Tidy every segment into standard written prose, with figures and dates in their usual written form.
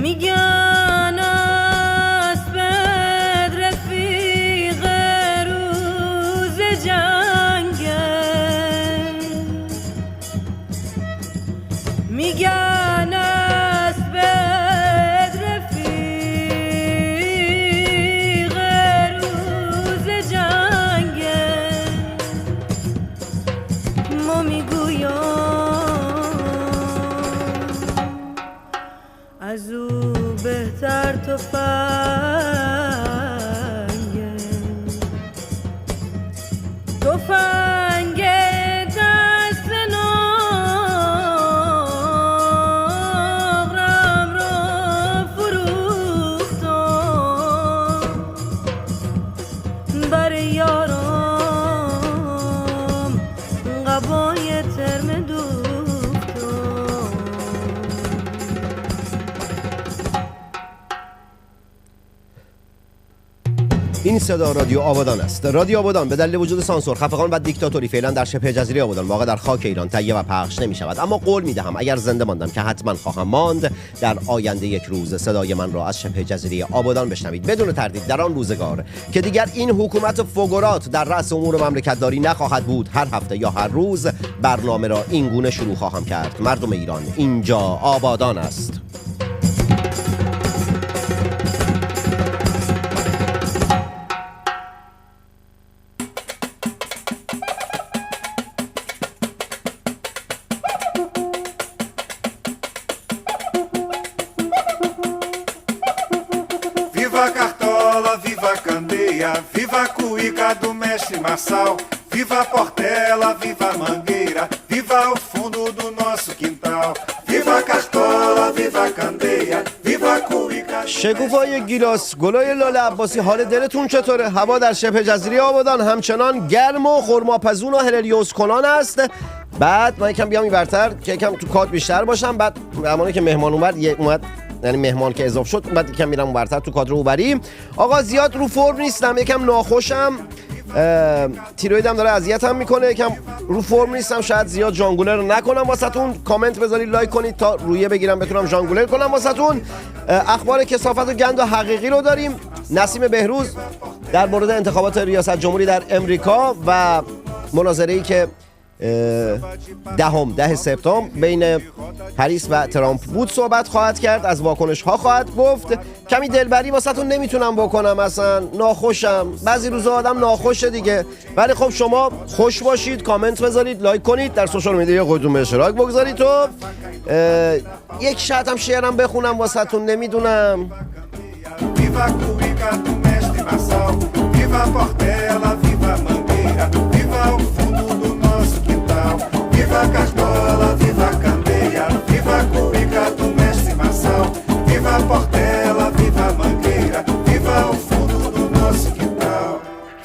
میگن اسبت رفیق روز جنگه، میگن اسبت رفیق روز جنگه، ما میگویم از او بهتر تفنگ دست نقرم را فروختم، بر یارم قبای ترم دوختم. این صدا رادیو آبادان است. رادیو آبادان به دلیل وجود سانسور، خفقان و دیکتاتوری فعلا در شبه جزیره آبادان واقع در خاک ایران تهیه و پخش نمی شود، اما قول می دهم اگر زنده ماندم که حتما خواهم ماند، در آینده یک روز صدای من را از شبه جزیره آبادان بشنوید، بدون تردید. در آن روزگار که دیگر این حکومت فوگورات در رأس امور مملکت داری نخواهد بود، هر هفته یا هر روز برنامه را این گونه شروع خواهم کرد: مردم ایران، اینجا آبادان است. Viva a Cartola, viva a Candeia, viva a cuíca do mestre Marçal, viva a Portela, viva a Mangueira, viva o fundo do nosso quintal. Viva a Cartola, viva a Candeia, viva a cuíca. شکوفای گیلاس، گلای لاله عباسی، حال دلتون چطوره؟ هوا در شبه جزیره آبادان همچنان گرم و خرماپزون و هللیوس کنان است. بعد من یکم بیام اینورتر که یکم تو کادر بیشتر باشم. بعد زمانی که مهمان اومد یعنی مهمان که اضافه شد، بعد یکم میرم اونورتر تو کادر اوبری. آقا زیاد رو فرم نیستم، یکم ناخوشم، تیرویدم داره اذیتم میکنه، یکم رو فرم نیستم، شاید زیاد ژانگولر نکنم واسهتون. کامنت بذارید، لایک کنید تا رویه بگیرم بتونم ژانگولر کنم واسهتون. اخبار کثافت و گند و حقیقی رو داریم. نسیم بهروز در مورد انتخابات ریاست جمهوری در امریکا و مناظره‌ای که 10 سپتامبر بین هریس و ترامپ بود صحبت خواهد کرد، از واکنش ها خواهد گفت. کمی دلبری واسهتون نمیتونم بکنم، اصلا ناخوشم. بعضی روزا آدم ناخوشه دیگه، ولی خب شما خوش باشید، کامنت بذارید، لایک کنید، در سوشال میدیا خودتون به اشتراک بگذارید و یک شاید هم شعرم بخونم واسهتون، نمیدونم. Viva a cuíca do mestre Marçal, viva a Portela, viva a Mangueira, viva o fundo do nosso quintal. Viva a Cartola, viva a Candeia, viva a cuíca do mestre Marçal, viva a Portela, viva a Mangueira, viva o fundo do nosso quintal.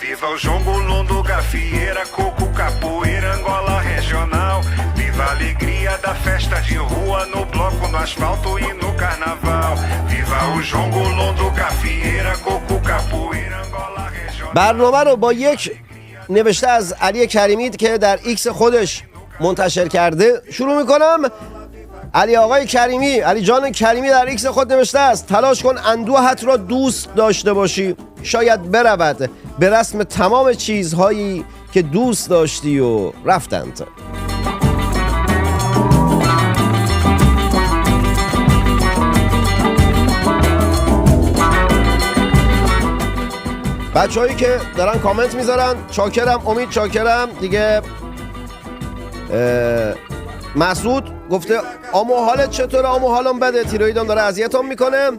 Viva o jongo, lundo, gafieira, coco, capoeira, Angola regional. Viva a alegria da festa de rua, no bloco, no asfalto e no carnaval. Viva o jongo, lundo, gafieira, coco, capoeira, Angola regional. برنامه رو با یک نوشته از علی کریمی که در ایکس خودش منتشر کرده شروع میکنم. علی آقای کریمی، علی جان کریمی در ایکس خود نوشته است: تلاش کن اندوهت را دوست داشته باشی، شاید برود به رسم تمام چیزهایی که دوست داشتی و رفتند. بچه‌هایی که دارن کامنت میذارن چاکرم. امید چاکرم دیگه. مسعود گفته آمو حالت چطوره؟ آمو حالم بده، تیرویدم داره اذیتم میکنه.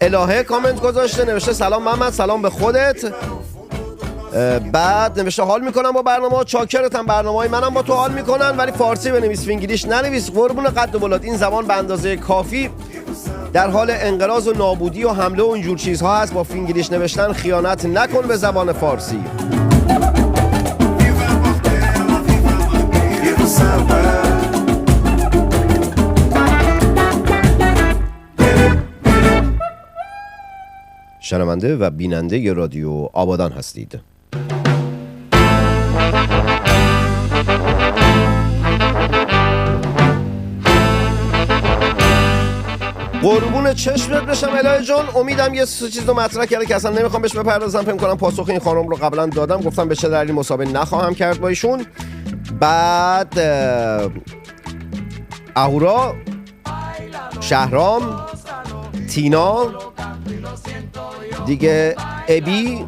الهه کامنت گذاشته، نوشته سلام محمد، سلام به خودت. بعد نوشته حال میکنم با برنامه، چاکرتم، برنامه‌های منم با تو حال میکنن، ولی فارسی بنویس، انگلیش ننویس، قربون قد و بلات. این زبان به اندازه کافی در حال انقراض و نابودی و حمله و اینجور چیزها هست. با فینگلیش نوشتن خیانت نکن به زبان فارسی. شنونده و بیننده ی رادیو آبادان هستید. قربون چشمت بشم الهی جان. امیدم یه چیز رو مطرح کرده که اصلا نمیخوام بهش بپردازم. فکر کنم پاسخ این خانم رو قبلا دادم، گفتم به چه دلیلی مصاحبه نخواهم کرد با ایشون. بعد اهورا، شهرام، تینا دیگه، ابی،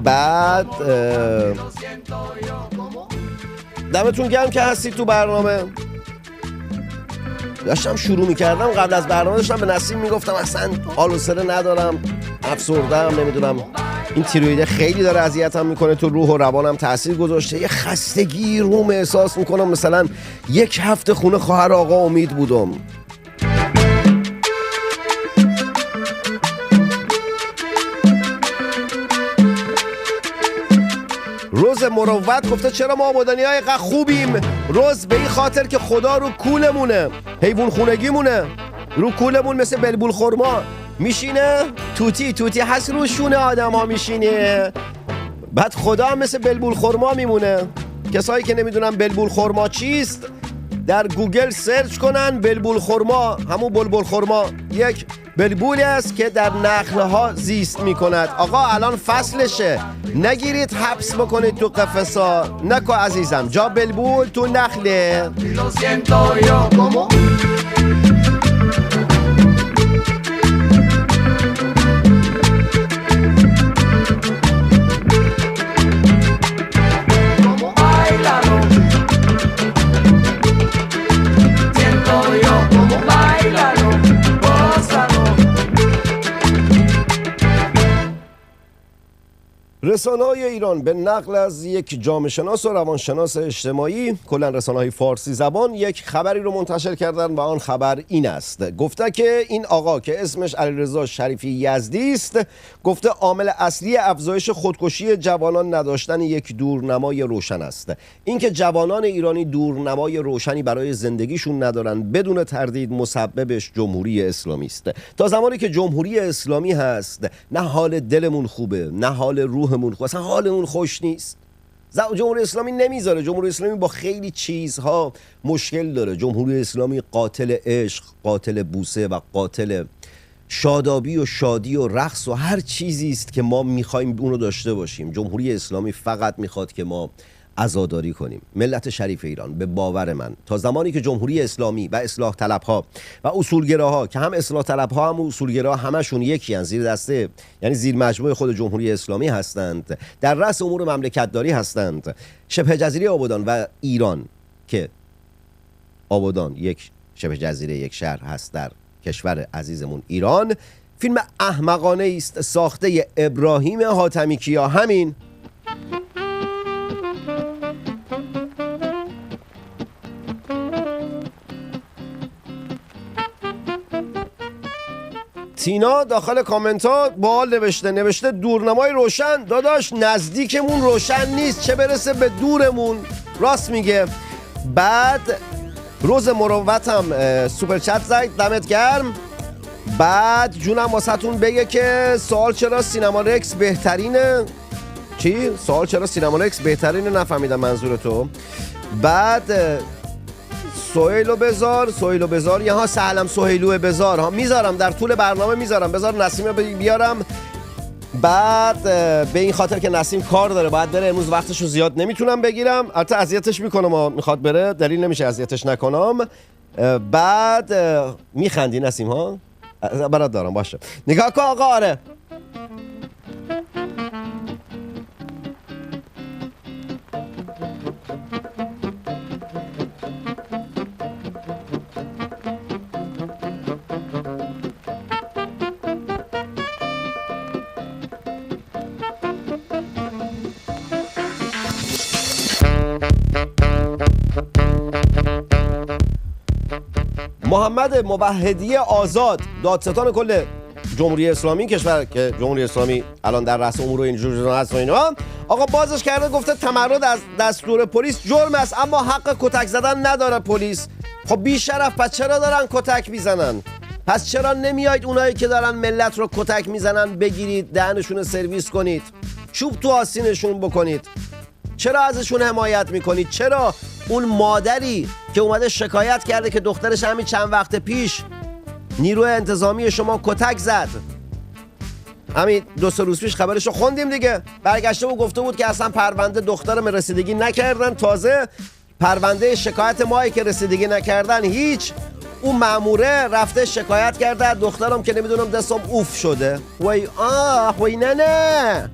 بعد دمتون گرم که هستید تو برنامه. داشتم شروع میکردم، قبل از برنامه داشتم به نسیم میگفتم اصلا حال و سره ندارم، افسردم، نمیدونم این تیرویده خیلی داره اذیتم میکنه، تو روح و روانم تاثیر گذاشته، یه خستگی روم احساس میکنم، مثلا یک هفته خونه خواهر آقا امید بودم. روز مروت گفته چرا ما آبادانی های اینقدر خوبیم؟ روز به این خاطر که خدا رو کولمونه، حیوان خونگیمونه رو کولمون مثل بلبول خورما میشینه، توتی هست رو شونه آدم ها میشینه، بعد خدا هم مثل بلبول خورما میمونه. کسایی که نمیدونن بلبول خورما چیست در گوگل سرچ کنن. بلبول خورما همون بلبل خورما یک بلبولی است که در نخلها زیست میکند. آقا الان فصلشه، نگیرید حبس بکنید تو قفسا. نکو عزیزم، جا بلبول تو نخله. رسانه‌های ایران به نقل از یک جامعه شناس و روانشناس اجتماعی، کلا رسانه‌های فارسی زبان، یک خبری رو منتشر کردن و آن خبر این است. گفته که این آقا که اسمش علیرضا شریفی یزدی است، گفته عامل اصلی افزایش خودکشی جوانان نداشتن یک دورنمای روشن است. اینکه جوانان ایرانی دورنمای روشنی برای زندگیشون ندارن، بدون تردید مسببش جمهوری اسلامی است. تا زمانی که جمهوری اسلامی هست، نه حال دلمون خوبه، نه حال روحمون خوبه، اصلا حالمون خوش نیست. جمهوری اسلامی نمیذاره. جمهوری اسلامی با خیلی چیزها مشکل داره. جمهوری اسلامی قاتل عشق، قاتل بوسه و قاتل شادابی و شادی و رقص و هر چیزی است که ما میخوایم اونو داشته باشیم. جمهوری اسلامی فقط میخواد که ما عزاداری کنیم. ملت شریف ایران، به باور من تا زمانی که جمهوری اسلامی و اصلاح طلبها و اصولگراها، که هم اصلاح طلبها هم اصولگراها همشون یکی ان، زیر دسته یعنی زیر مجموعه خود جمهوری اسلامی هستند، در رأس امور مملکتداری هستند، شبه جزیره آبادان و ایران که آبادان یک شبه جزیره، یک شهر هست در کشور عزیزمون ایران، فیلم احمقانه است ساخته ابراهیم حاتمی کیا. همین تینا داخل کامنت ها باحال نوشته دورنمای روشن، داداش نزدیکمون روشن نیست، چه برسه به دورمون. راست میگه. بعد روز مروت هم سوپر چت زد، دمت گرم. بعد جونم واسهتون بگه که سوال چرا سینما رکس بهترینه. چی؟ سوال چرا سینما رکس بهترینه؟ نفهمیدم منظور تو. بعد سهیلو بذار یه ها سهلم سهیلو بذار ها، میذارم در طول برنامه، میذارم. بذار نسیم بیارم. بعد به این خاطر که نسیم کار داره باید بره امروز، وقتشو زیاد نمیتونم بگیرم، البته اذیتش میکنم، میخواد بره، دلیل نمیشه اذیتش نکنم. بعد میخندی نسیم ها؟ برات دارم، باشه نگاه کن آقا. آره محمد موحدی آزاد، دادستان کل جمهوری اسلامی کشور، که جمهوری اسلامی الان در رأس امور و اینجور هست و اینا، آقا بازش کرده، گفته تمرد از دستور پلیس جرم است اما حق کتک زدن نداره پلیس. خب بی شرف، پس چرا دارن کتک میزنن؟ پس چرا نمیایید اونایی که دارن ملت رو کتک میزنن بگیرید، دهنشون سرویس کنید، چوب تو آستینشون بکنید؟ چرا ازشون حمایت میکنید؟ چرا اون مادری که اومده شکایت کرده که دخترش همین چند وقت پیش نیروی انتظامی شما کتک زد. همین 2 روز پیش خبرشو خوندیم دیگه. برگشته و گفته بود که اصلا پرونده دخترم رسیدگی نکردن، تازه پرونده شکایت مایی که رسیدگی نکردن هیچ. اون ماموره رفته شکایت کرده دخترم که نمیدونم دستم اوف شده. وای وای نه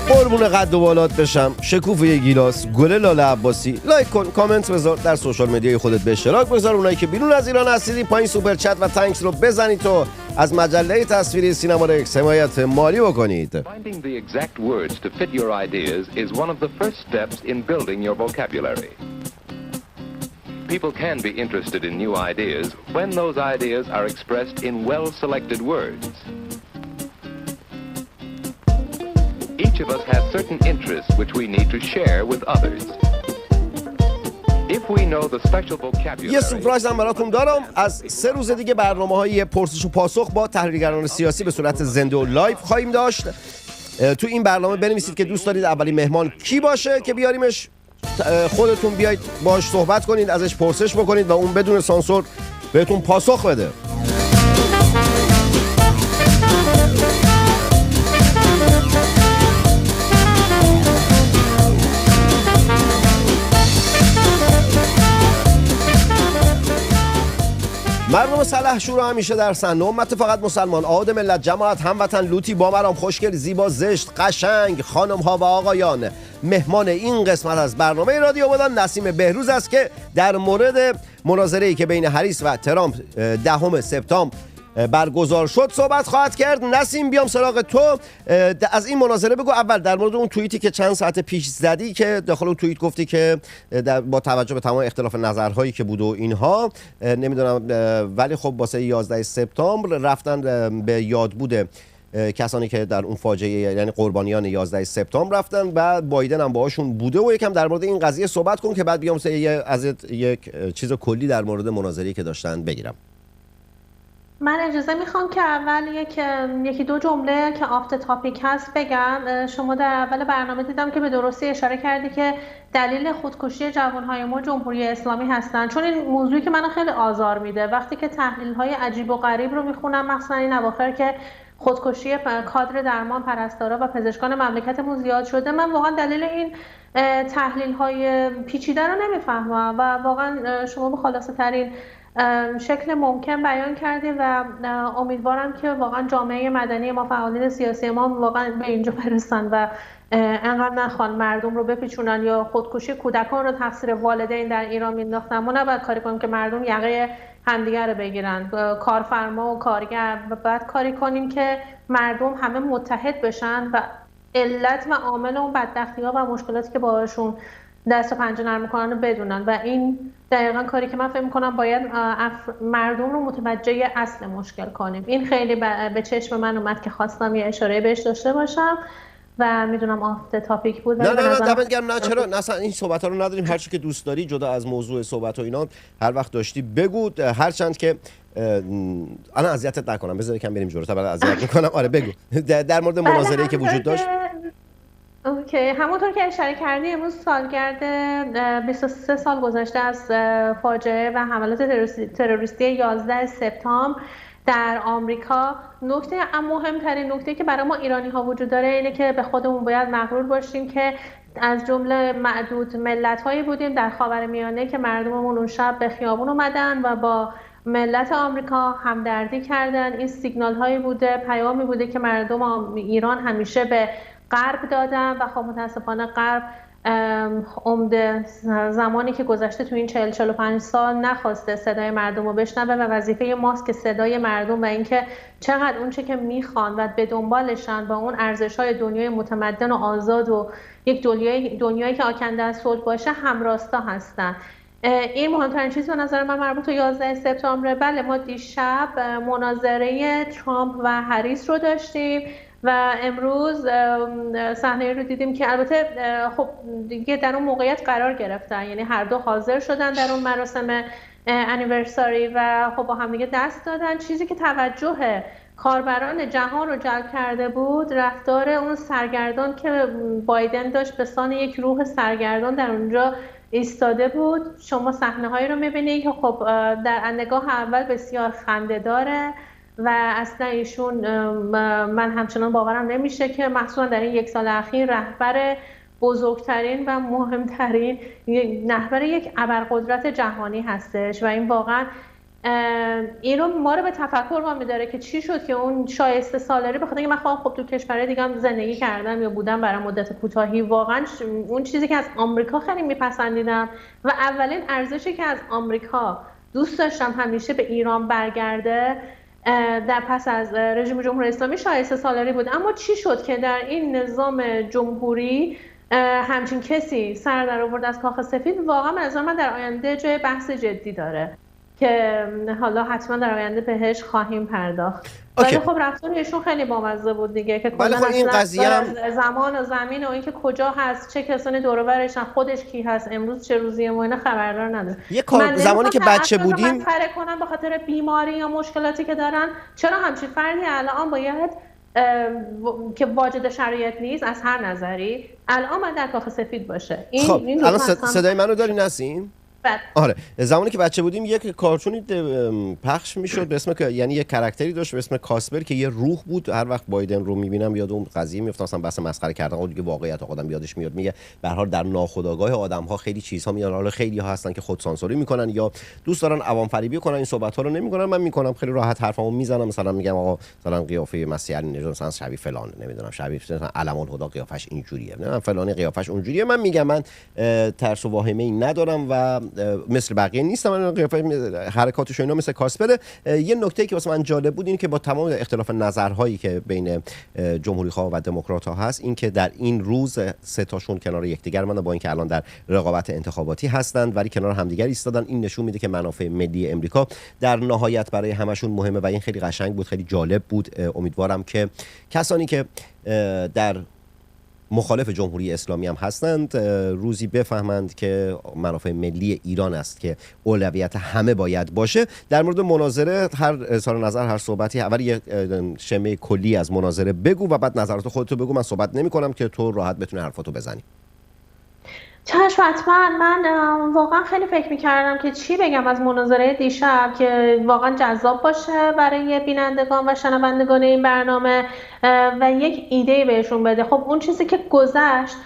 قربون قد و بالات بشم، شکوف یه گیلاس، گل لاله عباسی. لایک کن، کامنت بذار، در سوشال مدیای خودت به اشتراک بذار. اونایی که بیرون از ایران هستید پایین سوپر چت و تانکس رو بزنید تو از مجله تصویری سینما رکس حمایت مالی بکنید. Finding the exact words to fit your ideas is one of the first steps in building your vocabulary. People can be interested in new ideas when those ideas are expressed in well-selected words. Each of us has certain interests which we need to share with others. If we know the special vocabulary. یه سورپرایز هم براتون دارم. از 3 روز دیگه برنامه‌های پرسش و پاسخ با تحلیلگران سیاسی به صورت زنده و لایو خواهیم داشت. تو این برنامه بنویسید که دوست دارید اولین مهمان کی باشه که بیاریمش، خودتون بیایید باهاش صحبت کنید، ازش پرسش بکنید و اون بدون سانسور بهتون پاسخ بده. مردم سلحشور رو همیشه در سن امت فقط مسلمان، آد ملت، جماعت، هموطن، لوتی، بامرام، خوشگل، زیبا، زشت، قشنگ، خانم ها و آقایان. مهمان این قسمت از برنامه رادیو آبادان نسیم بهروز است که در مورد مناظره‌ای که بین هریس و ترامپ 10 سپتامبر برگزار شد صحبت خواهد کرد. نسیم بیام سراغ تو، از این مناظره بگو. اول در مورد اون توییتی که چند ساعت پیش زدی که داخل اون توییت گفتی که با توجه به تمام اختلاف نظرهایی که بود و اینها نمیدونم، ولی خب واسه 11 سپتامبر رفتن به یادبود کسانی که در اون فاجعه یعنی قربانیان 11 سپتامبر رفتن و بایدن هم باهاشون بوده و یکم در مورد این قضیه صحبت کن که بعد بیام ازت یک چیز کلی در مورد مناظره‌ای که داشتن بگیرم. من اجازه میخوام که اول یکی دو جمله که آفت تاپیک هست بگم. شما در اول برنامه دیدم که به درستی اشاره کردی که دلیل خودکشی جوانهای ما جمهوری اسلامی هستن، چون این موضوعی که منو خیلی آزار میده وقتی که تحلیل‌های عجیب و غریب رو میخونم، مثلا این اواخر که خودکشی کادر درمان، پرستارا و پزشکان مملکتمون زیاد شده. من واقعا دلیل این تحلیل‌های پیچیده رو نمیفهمم و واقعا شما به خلاصه ترین شکل ممکن بیان کردیم و امیدوارم که واقعا جامعه مدنی ما، فعالین سیاسی ما واقعا به اینجا برسن و انقدر نخوان مردم رو بپیچونن یا خودکشی کودکان رو تقصیر والدین در ایران مینداختن. ما نباید کاری کنیم که مردم یقه همدیگر رو بگیرن، کارفرما و کارگر، و بعد کاری کنیم که مردم همه متحد بشن و علت و عامل اون بدبختی‌ها و مشکلاتی که باهاشون دست و پنجه نرم میکنن رو بدونن و این دقیقا کاری که من فکر میکنم باید مردم رو متوجه اصل مشکل کنیم. این خیلی به چشم من اومد که خواستم یه اشاره بهش داشته باشم و میدونم آفت تاپیک بود. نه دمت گرم. نه چرا، نه اصلا این صحبت ها رو نداریم، هر چی که دوست داری جدا از موضوع صحبت و اینا هر وقت داشتی بگو، هرچند که الان اذیتت نکنم، بذار یکم بریم جلوتر بعد اذیت میکنم. آره بگو در مورد مناظره‌ای که وجود داشت. اوکی، همونطور که اشاره کردی امروز سالگرد 23 سال گذشته از فاجعه و حملات تروریستی 11 سپتامبر در آمریکا. مهمترین نکته که برای ما ایرانی ها وجود داره اینه که به خودمون باید مغرور باشیم که از جمله معدود ملت هایی بودیم در خاورمیانه که مردممون اون شب به خیابون اومدن و با ملت آمریکا همدردی کردن. این سیگنال هایی بوده، پیامی بوده که مردم ایران همیشه به غرب دادن و خب متاسفانه غرب عمده زمانی که گذشته تو این 40-45 سال نخواسته صدای مردم رو بشنوه و وظیفه ماست که صدای مردم و اینکه چقدر اونچه که میخوان و به دنبالشن با اون ارزش‌های دنیای متمدن و آزاد و یک دنیایی که آکنده از صلح باشه همراستا هستن. این مهمترین چیز به نظر من مربوط به 11 سپتامبر. بله، ما دیشب مناظره ترامپ و هریس رو داشتیم و امروز صحنه رو دیدیم که البته خب دیگه در اون موقعیت قرار گرفتن، یعنی هر دو حاضر شدن در اون مراسم انیورساری و خب با هم دیگه دست دادن. چیزی که توجه کاربران جهان رو جلب کرده بود، رفتار اون سرگردان که بایدن داشت به سان یک روح سرگردان در اونجا ایستاده بود. شما صحنه‌هایی رو می‌بینید که خب در نگاه اول بسیار خنده‌داره و اصلا ایشون من همچنان باورم نمیشه که مخصوصا در این 1 سال اخیر رهبر بزرگترین و مهمترین رهبر یک ابرقدرت جهانی هستش و این واقعا این رو ما رو به تفکر وامی داره که چی شد که اون شایسته سالاری، بخاطر اینکه من خب تو کشور دیگه هم زندگی کردم یا بودم برای مدت کوتاهی، واقعا اون چیزی که از آمریکا خیلی میپسندیدم و اولین ارزشی که از آمریکا دوست داشتم همیشه به ایران برگرده در پس از رژیم جمهوری اسلامی شایسته سالاری بود. اما چی شد که در این نظام جمهوری همچین کسی سر در آورد از کاخ سفید؟ واقعا از من در آینده جای بحث جدی داره که حالا حتما در آینده بهش خواهیم پرداخت. ولی خب رفتار ایشون خیلی بامزه بود دیگه که کلا این قضیه هم زمان و زمین و اینکه کجا هست، چه کسانی دور و برشن، خودش کی هست، امروز چه روزیه و اینا خبردار نداره. زمانی که بچه بودیم مسخره کنن به خاطر بیماری یا مشکلاتی که دارن، چرا همچین فردی الان باید که واجد شرایط نیست از هر نظری الان باید در کاخ سفید باشه؟ این الان صدای منو داری نسیم؟ بله. آره، زمانی که بچه بودیم یک کارتونی پخش میشد به اسم، یعنی یک کاراکتری داشت به اسم کاسپر که یه روح بود. هر وقت بایدن رو میبینم یاد اون قضیه میافتم، اصلا بحث مسخره کردن اون دیگه واقعیت آدم یادش میاد. میگه به هر حال در ناخودآگاه آدم‌ها خیلی چیزها میاد. حالا خیلی ها هستن که خود سانسوری میکنن یا دوست دارن عوام فریبی کنن، این صحبت ها رو نمیکنن. من میکنم، خیلی راحت حرفمو میزنم، مثلا میگم آقا مثلا قیافه مسیح علی نژاد مثلا شبیه فلان، نمیدونم شبیه مثلا علم الهدی قیافش اینجوریه، نه فلانی قیافش اونجوریه. من میگم من ترس و واهمه ای ندارم و مثل بقیه نیستم. من قیافه حرکاتش و اینا مثل کاسپر. یه نکته که واسه من جالب بود این که با تمام اختلاف نظرهایی که بین جمهوری‌خواه و دموکرات‌ها هست، این که در این روز سه تاشون کنار یکدیگر ماندن، با اینکه الان در رقابت انتخاباتی هستند ولی کنار همدیگر ایستادن. این نشون میده که منافع ملی امریکا در نهایت برای همشون مهمه و این خیلی قشنگ بود، خیلی جالب بود. امیدوارم که کسانی که در مخالف جمهوری اسلامی هم هستند روزی بفهمند که منافع ملی ایران است که اولویت همه باید باشه. در مورد مناظره هر اظهار نظر، هر صحبتی اول یه شمه کلی از مناظره بگو و بعد نظرات خودتو بگو. من صحبت نمی کنم که تو راحت بتونی حرفاتو بزنی. چشم حتما. من واقعا خیلی فکر میکردم که چی بگم از مناظره دیشب که واقعا جذاب باشه برای بینندگان و شنوندگان این برنامه و یک ایده بهشون بده. خب اون چیزی که گذشت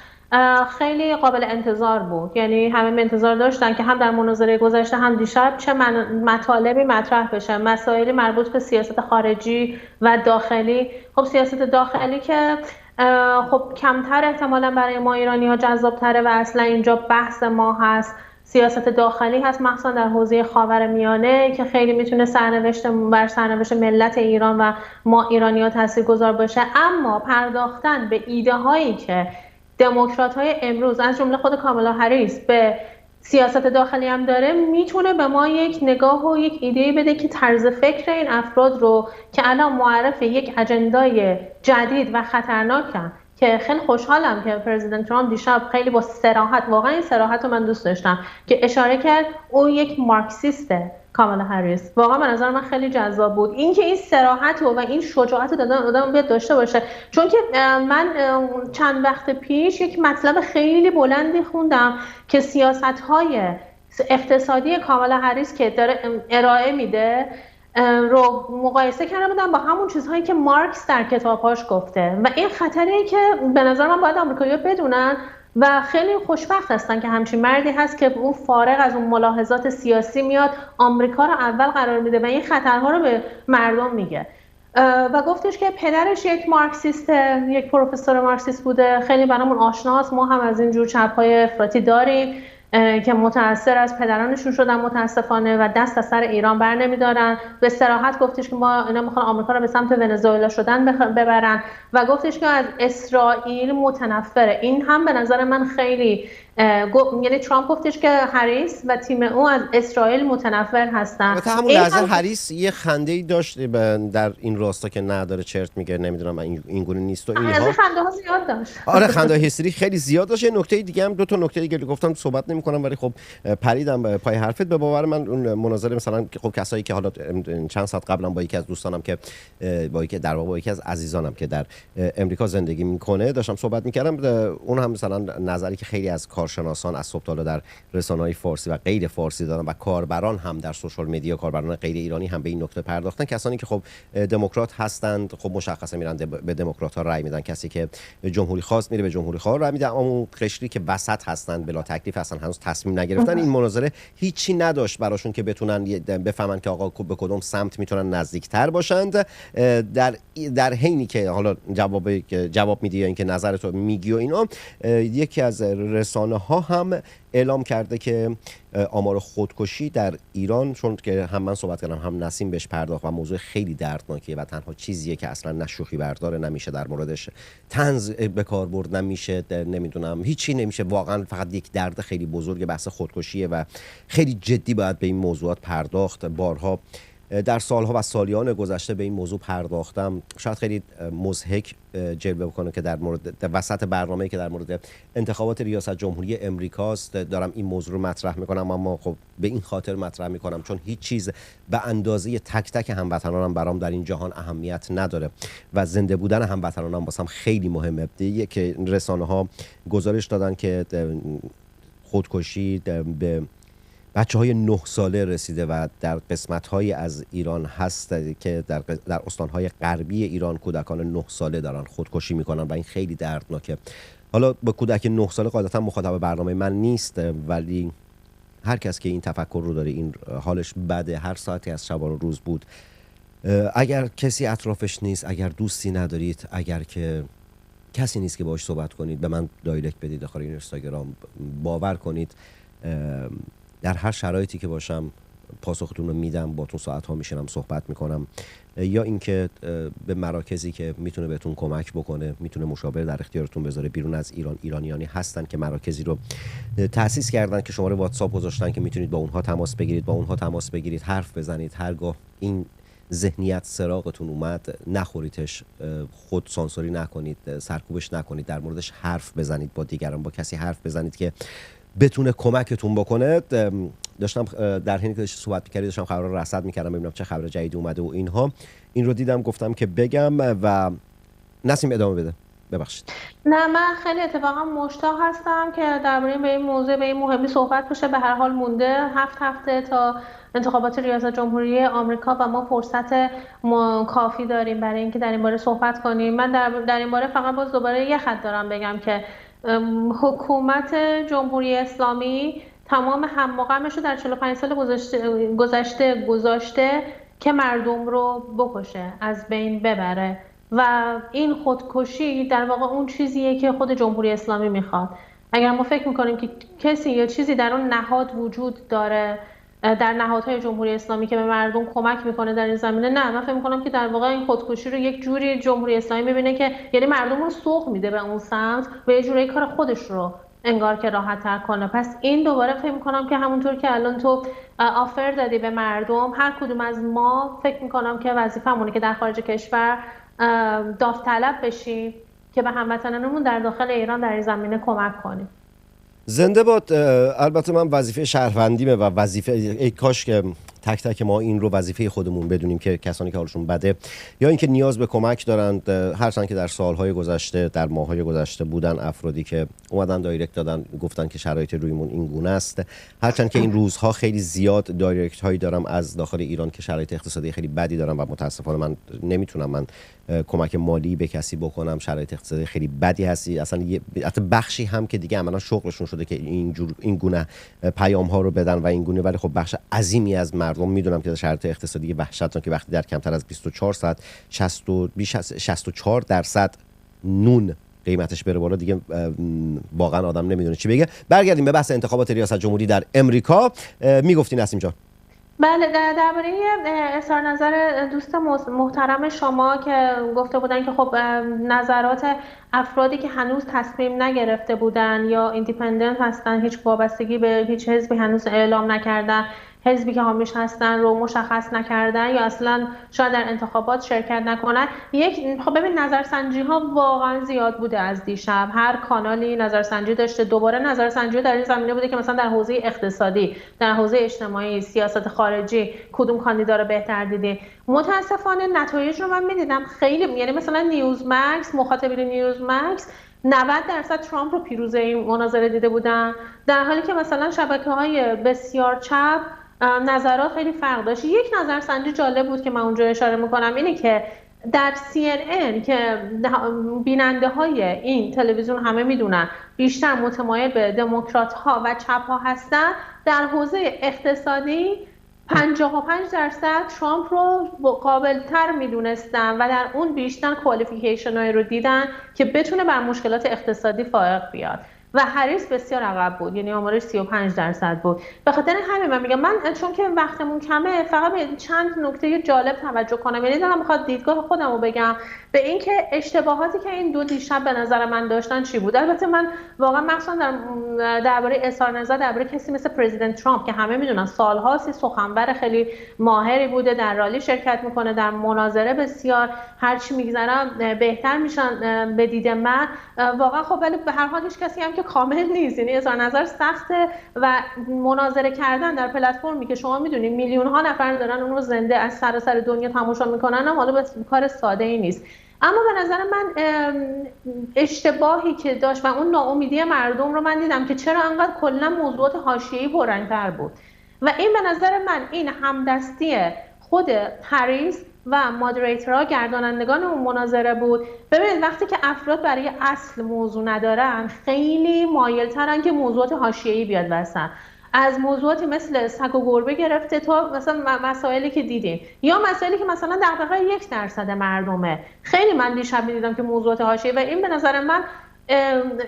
خیلی قابل انتظار بود، یعنی همه انتظار داشتن که هم در مناظره گذشته هم دیشب چه مطالبی مطرح بشه، مسائلی مربوط به سیاست خارجی و داخلی. خب سیاست داخلی که خب کمتر احتمالاً برای ما ایرانی‌ها جذاب‌تره و اصلا اینجا بحث ما هست سیاست داخلی هست، مخصوصا در حوزه خاورمیانه که خیلی میتونه سرنوشت ملت ایران و ما ایرانی‌ها تاثیرگذار باشه. اما پرداختن به ایده هایی که دموکرات‌های امروز از جمله خود کامالا هریس به سیاست داخلی هم داره، میتونه به ما یک نگاه و یک ایده بده که طرز فکر این افراد رو که الان معرف یک اجندای جدید و خطرناکن، که خیلی خوشحالم که پرزیدنت ترامپ دیشب خیلی با صراحت، واقعا این صراحت رو من دوست داشتم، که اشاره کرد اون یک مارکسیسته. کامالا هریس واقعا به نظر من خیلی جذاب بود اینکه این صراحت و این شجاعت رو آدم باید داشته باشه. چون که من چند وقت پیش یک مطلب خیلی بلندی خوندم که سیاست‌های اقتصادی کامالا هریس که داره ارائه میده رو مقایسه کرده بودم با همون چیزهایی که مارکس در کتابهاش گفته و این خطریه که به نظر من باید آمریکایی‌ها بدونن و خیلی خوشبخت هستن که همچین مردی هست که اون فارغ از اون ملاحظات سیاسی میاد آمریکا رو اول قرار میده و این خطرها رو به مردم میگه. و گفتش که پدرش یک مارکسیسته، یک پروفسور مارکسیست بوده، خیلی برامون آشناست. ما هم از این جور چپ‌های افراطی داریم که متأثر از پدرانشون شدن متاسفانه و دست از سر ایران بر نمیدارن. به صراحت گفتش که ما اینا میخوان آمریکا رو به سمت ونزوئلا شدن ببرن و گفتش که از اسرائیل متنفره. این هم به نظر من خیلی یعنی ترامپ گفتش که هریس و تیم او از اسرائیل متنفر هستن. البته همون لحظه هریس یه خنده‌ای داشت در این راستا که نداره چرت میگه نمیدونم این گونه نیست و اینها. از خنده ها زیاد داشت. آره خنده هستری خیلی زیاد داشت. یه نکته دیگه هم 2 تا نکته دیگه گفتم صحبت نمی‌کنم ولی خب پریدم پای حرفت. به باور من اون مناظره مثلا خب کسایی که حالا چند ساعت قبلا با یکی از دوستانم که با یکی از عزیزانم که در امریکا زندگی میکنه داشتم صحبت میکردم، اون هم مثلا نظری که خیلی از کارشناسان از صبح تا حالا در رسانه‌های فارسی و غیر فارسی دارن و کاربران هم در سوشال مدیا، کاربران غیر ایرانی هم به این نکته پرداختن. کسانی که خب دموکرات هستند خب مشخصا میرن به دموکرات‌ها رأی میدن، کسی که جمهوری خواست میره به جمهوری خواه رأی میده، اما اون قشری که وسط هستن بلا تکلیف هستن هنوز تصمیم نگرفتن. این مناظره هیچی نداشت براشون که بتونن بفهمن که آقا به کدوم سمت میتونن نزدیکتر باشند. در حینی که حالا جواب میدی یا اینکه نظرتو میگی و اینا، یکی از رسانه ها هم اعلام کرده که آمار خودکشی در ایران، چون که هم من صحبت کردم هم نسیم بهش پرداخت و موضوع خیلی دردناکیه و تنها چیزیه که اصلا نه شوخی بردار نمیشه در موردش طنز به کار برد نمیشه، نمیدونم هیچی نمیشه، واقعا فقط یک درد خیلی بزرگ بحث خودکشیه و خیلی جدی باید به این موضوعات پرداخت. بارها در سالها و سالیان گذشته به این موضوع پرداختم، شاید خیلی مضحک جلوه بکنه که در مورد وسط برنامه‌ای که در مورد انتخابات ریاست جمهوری امریکاست دارم این موضوع رو مطرح میکنم، اما خب به این خاطر مطرح میکنم چون هیچ چیز به اندازه تک تک هموطنانم برام در این جهان اهمیت نداره و زنده بودن هموطنانم واسم خیلی مهمه. دیگه که رسانه‌ها گزارش دادن که خودکشی به بچه‌های 9 ساله رسیده و در قسمت‌های از ایران هست که در استان‌های غربی ایران کودکان 9 ساله دارن خودکشی میکنن و این خیلی دردناکه. حالا با کودک 9 ساله قاعدتاً مخاطب برنامه من نیست، ولی هر کس که این تفکر رو داره این حالش بده، هر ساعتی از شب و روز بود. اگر کسی اطرافش نیست، اگر دوستی ندارید، اگر که کسی نیست که باهاش صحبت کنید، به من دایرکت بدید داخل این اینستاگرام. باور کنید در هر شرایطی که باشم پاسختون رو میدم، باتون ساعت‌ها میشینم صحبت میکنم، یا اینکه به مراکزی که میتونه بهتون کمک بکنه، میتونه مشاور در اختیارتون بذاره بیرون از ایران. ایرانیانی هستن که مراکزی رو تأسیس کردن که شماره واتساپ گذاشتن که میتونید با اونها تماس بگیرید، حرف بزنید. هرگاه این ذهنیت سراغتون اومد نخوریدش، خود سانسوری نکنید، سرکوبش نکنید، در موردش حرف بزنید با دیگران، با کسی حرف بزنید که بتونه کمکتون بکنه. داشتم در حینی که صحبت می‌کردم داشتم خبر رو رصد می‌کردم ببینم چه خبر جدید اومده و اینها، این رو دیدم گفتم که بگم و نسیم ادامه بده. ببخشید. نه من خیلی اتفاقا مشتاق هستم که درباره به این موضوع به این مهمی صحبت بشه. به هر حال مونده 7 هفته تا انتخابات ریاست جمهوری آمریکا و ما فرصت کافی داریم برای اینکه در این باره صحبت کنیم. من در این باره فقط باز دوباره یه خط دارم بگم که حکومت جمهوری اسلامی تمام هم‌وغمش رو در 45 سال گذشته که مردم رو بکشه، از بین ببره و این خودکشی در واقع اون چیزیه که خود جمهوری اسلامی میخواد. اگر ما فکر میکنیم که کسی یا چیزی در اون نهاد وجود داره، در نهادهای جمهوری اسلامی که به مردم کمک میکنه در این زمینه، نه، من فکر میکنم که در واقع این خودکشی رو یک جوری جمهوری اسلامی میبینه که یعنی مردم رو سوق میده به اون سمت و یه جوری کار خودش رو انگار که راحت تر کنه. پس این دوباره فکر میکنم که همونطور که الان تو آفر دادی به مردم، هر کدوم از ما فکر میکنم که وظیفه‌مونه که در خارج کشور داوطلب بشیم که به هموطنانمون در داخل ایران در این زمینه کمک کنیم. زنده باد. البته من وظیفه شهروندیمه و وظیفه ای کاش که تک تک ما این رو وظیفه خودمون بدونیم که کسانی که حالشون بده یا اینکه نیاز به کمک دارند، هرچند که در سالهای گذشته، در ماه‌های گذشته بودن افرادی که اومدن دایرکت دادن گفتن که شرایط رویمون این گونه است، هرچند که این روزها خیلی زیاد دایرکت هایی دارم از داخل ایران که شرایط اقتصادی خیلی بدی دارم و متاسفانه من نمیتونم کمک مالی به کسی بکنم، شرایط اقتصادی خیلی بدی هستی. اصلا حتی بخشی هم که دیگه عملاً شغلشون شده که این گونه پیام ها رو بدن و این گونه، ولی خب بخش عظیمی از مردم میدونم که شرایط اقتصادی وحشتناک که وقتی در کمتر از 24 ساعت 64% نون قیمتش بره بالا دیگه واقعا آدم نمیدونه چی بگه. برگردیم به بحث انتخابات ریاست جمهوری در امریکا. میگفتی نسیم جان؟ بله، درباره اظهار نظر دوست محترم شما که گفته بودن که خب نظرات افرادی که هنوز تصمیم نگرفته بودن یا ایندیپندنت هستن، هیچ وابستگی به هیچ حزبی هنوز اعلام نکردن، حزبی که حامیش هستن رو مشخص نکردن یا اصلا شاید در انتخابات شرکت نکنن. خب ببین، نظرسنجی ها واقعا زیاد بوده از دیشب، هر کانالی نظرسنجی داشته. دوباره نظرسنجی در این زمینه بوده که مثلا در حوزه اقتصادی، در حوزه اجتماعی، سیاست خارجی کدوم کاندیدا رو بهتر دیدی. متاسفانه نتایج رو من میدیدم خیلی، یعنی مثلا نیوزمکس، مخاطبین نیوزمکس 90% ترامپ رو پیروز این مناظره دیده بودن، در حالی که مثلا شبکه‌های بسیار چپ نظرات خیلی فرق داشت. یک نظرسنجی جالب بود که من اونجا اشاره میکنم اینه که در CNN که بیننده های این تلویزیون همه میدونن بیشتر متمایل به دموکرات ها و چپ ها هستن، در حوزه اقتصادی 55% ترامپ رو قابل تر میدونستن و در اون بیشتر کوالیفیکیشن هایی رو دیدن که بتونه بر مشکلات اقتصادی فائق بیاد و هریس بسیار عقب بود، یعنی آمارش 35% بود. به خاطر همین من میگم، من چون که وقتمون کمه فقط به چند نکته جالب توجه کنم، یعنی دارم میخواد دیدگاه خودم رو بگم به اینکه اشتباهاتی که این دو دیشب به نظر من داشتن چی بود. البته من واقعا مخصوصا درباره اظهار نظر درباره کسی مثل پرزیدنت ترامپ که همه میدونن سالهاست سخنور خیلی ماهری بوده، در رالی شرکت میکنه، در مناظره بسیار هرچی میگذرم بهتر میشن به دید من واقعا. خب ولی به هر حال هیچ کسی هم که کامل نیست، یعنی اظهار نظر سخته و مناظره کردن در پلتفرمی که شما میدونید میلیون ها نفر دارن اون رو زنده از سراسر دنیا تماشا میکنن هم حالا کار ساده ای نیست. اما به نظر من اشتباهی که داشت و اون ناامیدی مردم رو من دیدم که چرا انقدر کلا موضوعات حاشیه‌ای پررنگ‌تر بود و این به نظر من این همدستی خود هریس و مادریتورها، گردانندگان اون مناظره بود. ببینید وقتی که افراد برای اصل موضوع ندارن خیلی مایل‌ترن که موضوعات حاشیه‌ای بیاد وسط، از موضوعاتی مثل سگ و گربه گرفته تا مثلا مسائلی که دیدیم یا مسائلی که مثلا دغدغه 1% مردمه. خیلی من دیشب می‌دیدم که موضوعات حاشیه‌ای و این به نظر من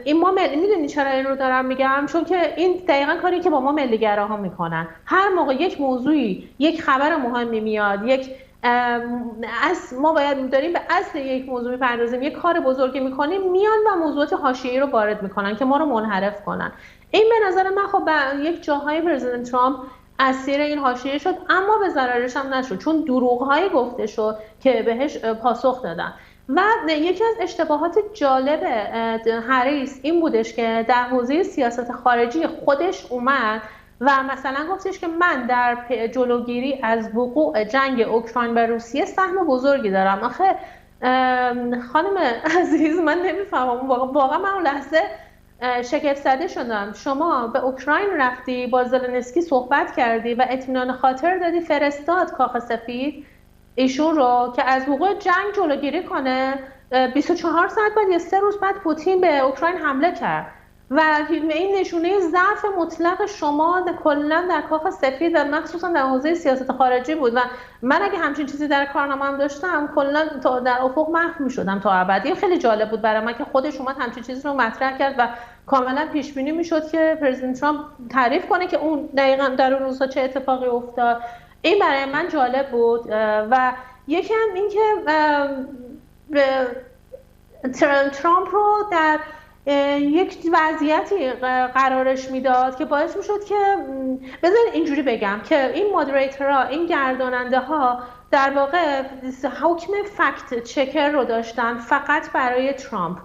این ما میدونی چرا این رو دارم میگم؟ چون که این دقیقاً کاری که با ما ملی‌گراها میکنن. هر موقع یک موضوعی، یک خبر مهمی میاد، ما باید داریم به اصل یک موضوع میپردازیم، یک کار بزرگی میکنیم، میان و موضوعات حاشیه‌ای رو وارد میکنن که ما رو منحرف کنن. این به نظر من خب یک جاهای پرزیدنت ترامپ اسیر این حاشیه شد، اما به ضررش هم نشد چون دروغ‌هایی گفته شد که بهش پاسخ دادن. و یکی از اشتباهات جالب هریس این بودش که در حوزه سیاست خارجی خودش اومد و مثلا گفتش که من در جلوگیری از وقوع جنگ اوکراین و روسیه سهم بزرگی دارم. آخه خانم عزیز من نمیفهمم، واقعا من اون لحظه شگفت زده شدم. شما به اوکراین رفتی، با زلنسکی صحبت کردی و اطمینان خاطر دادی، فرستاد کاخ سفید ایشون رو که از وقوع جنگ جلوگیری کنه. 24 ساعت بعد یا 3 روز بعد پوتین به اوکراین حمله کرد و این نشونه ضعف مطلق شما کلا در کاخ سفید و مخصوصا در حوزه سیاست خارجی بود و من اگه همچین چیزی در کارنامه‌ام داشتم کلا در افق محو می‌شدم تا ابد. خیلی جالب بود برای من که خودش اومد همچین چیزی رو مطرح کرد و کاملا پیش بینی می‌شد که پرزیدنت ترامپ تعریف کنه که اون دقیقاً در اون روزها چه اتفاقی افتاد. این برای من جالب بود و یکی هم این که ترامپ رو در یک وضعیتی قرارش میداد که باعث میشد که بذارید اینجوری بگم که این مادریتورها، این گرداننده ها در واقع حکم فکت چکر رو داشتن فقط برای ترامپ.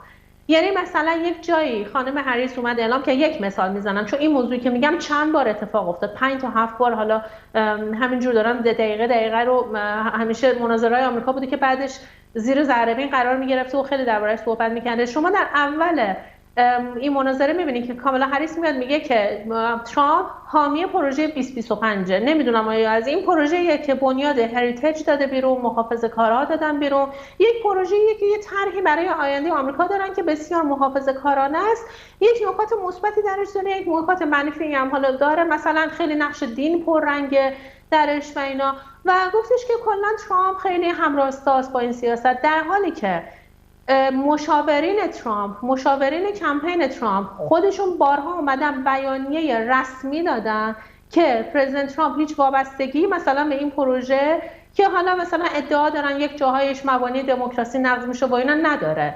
یعنی مثلا یک جایی خانم هریس اومد اعلام که یک مثال میزنم چون این موضوعی که میگم چند بار اتفاق افتاد، 5 تا 7 بار، حالا همینجور دارم دقیقه رو همیشه مناظره‌های آمریکا بوده که بعدش زیر ذره‌بین قرار میگرفته و خیلی درباره‌اش صحبت میکنه. شما در اول این مناظره میبینید که کاملا هریس میاد میگه که ترامپ حامی پروژه 2025. نمیدونم آیا از این پروژه‌ای که بنیاد هریتیج داده بیرون، محافظه‌کارها دادن بیرون، یک پروژه‌ای که یه طرحی برای آینده آمریکا دارن که بسیار محافظه‌کارانه است، یک نکات مثبتی درش داره، یک نکات منفی هم حالا داره، مثلا خیلی نقش دین پررنگ درش و اینا، و گفتش که کلا ترامپ خیلی همراستاست با این سیاست، در حالی که مشاورین ترامپ، مشاورین کمپین ترامپ خودشون بارها اومدن بیانیه رسمی دادن که پرزیدنت ترامپ هیچ وابستگی مثلا به این پروژه که حالا مثلا ادعا دارن یک جاهایش مبانی دموکراسی نقض میشه با اینا نداره.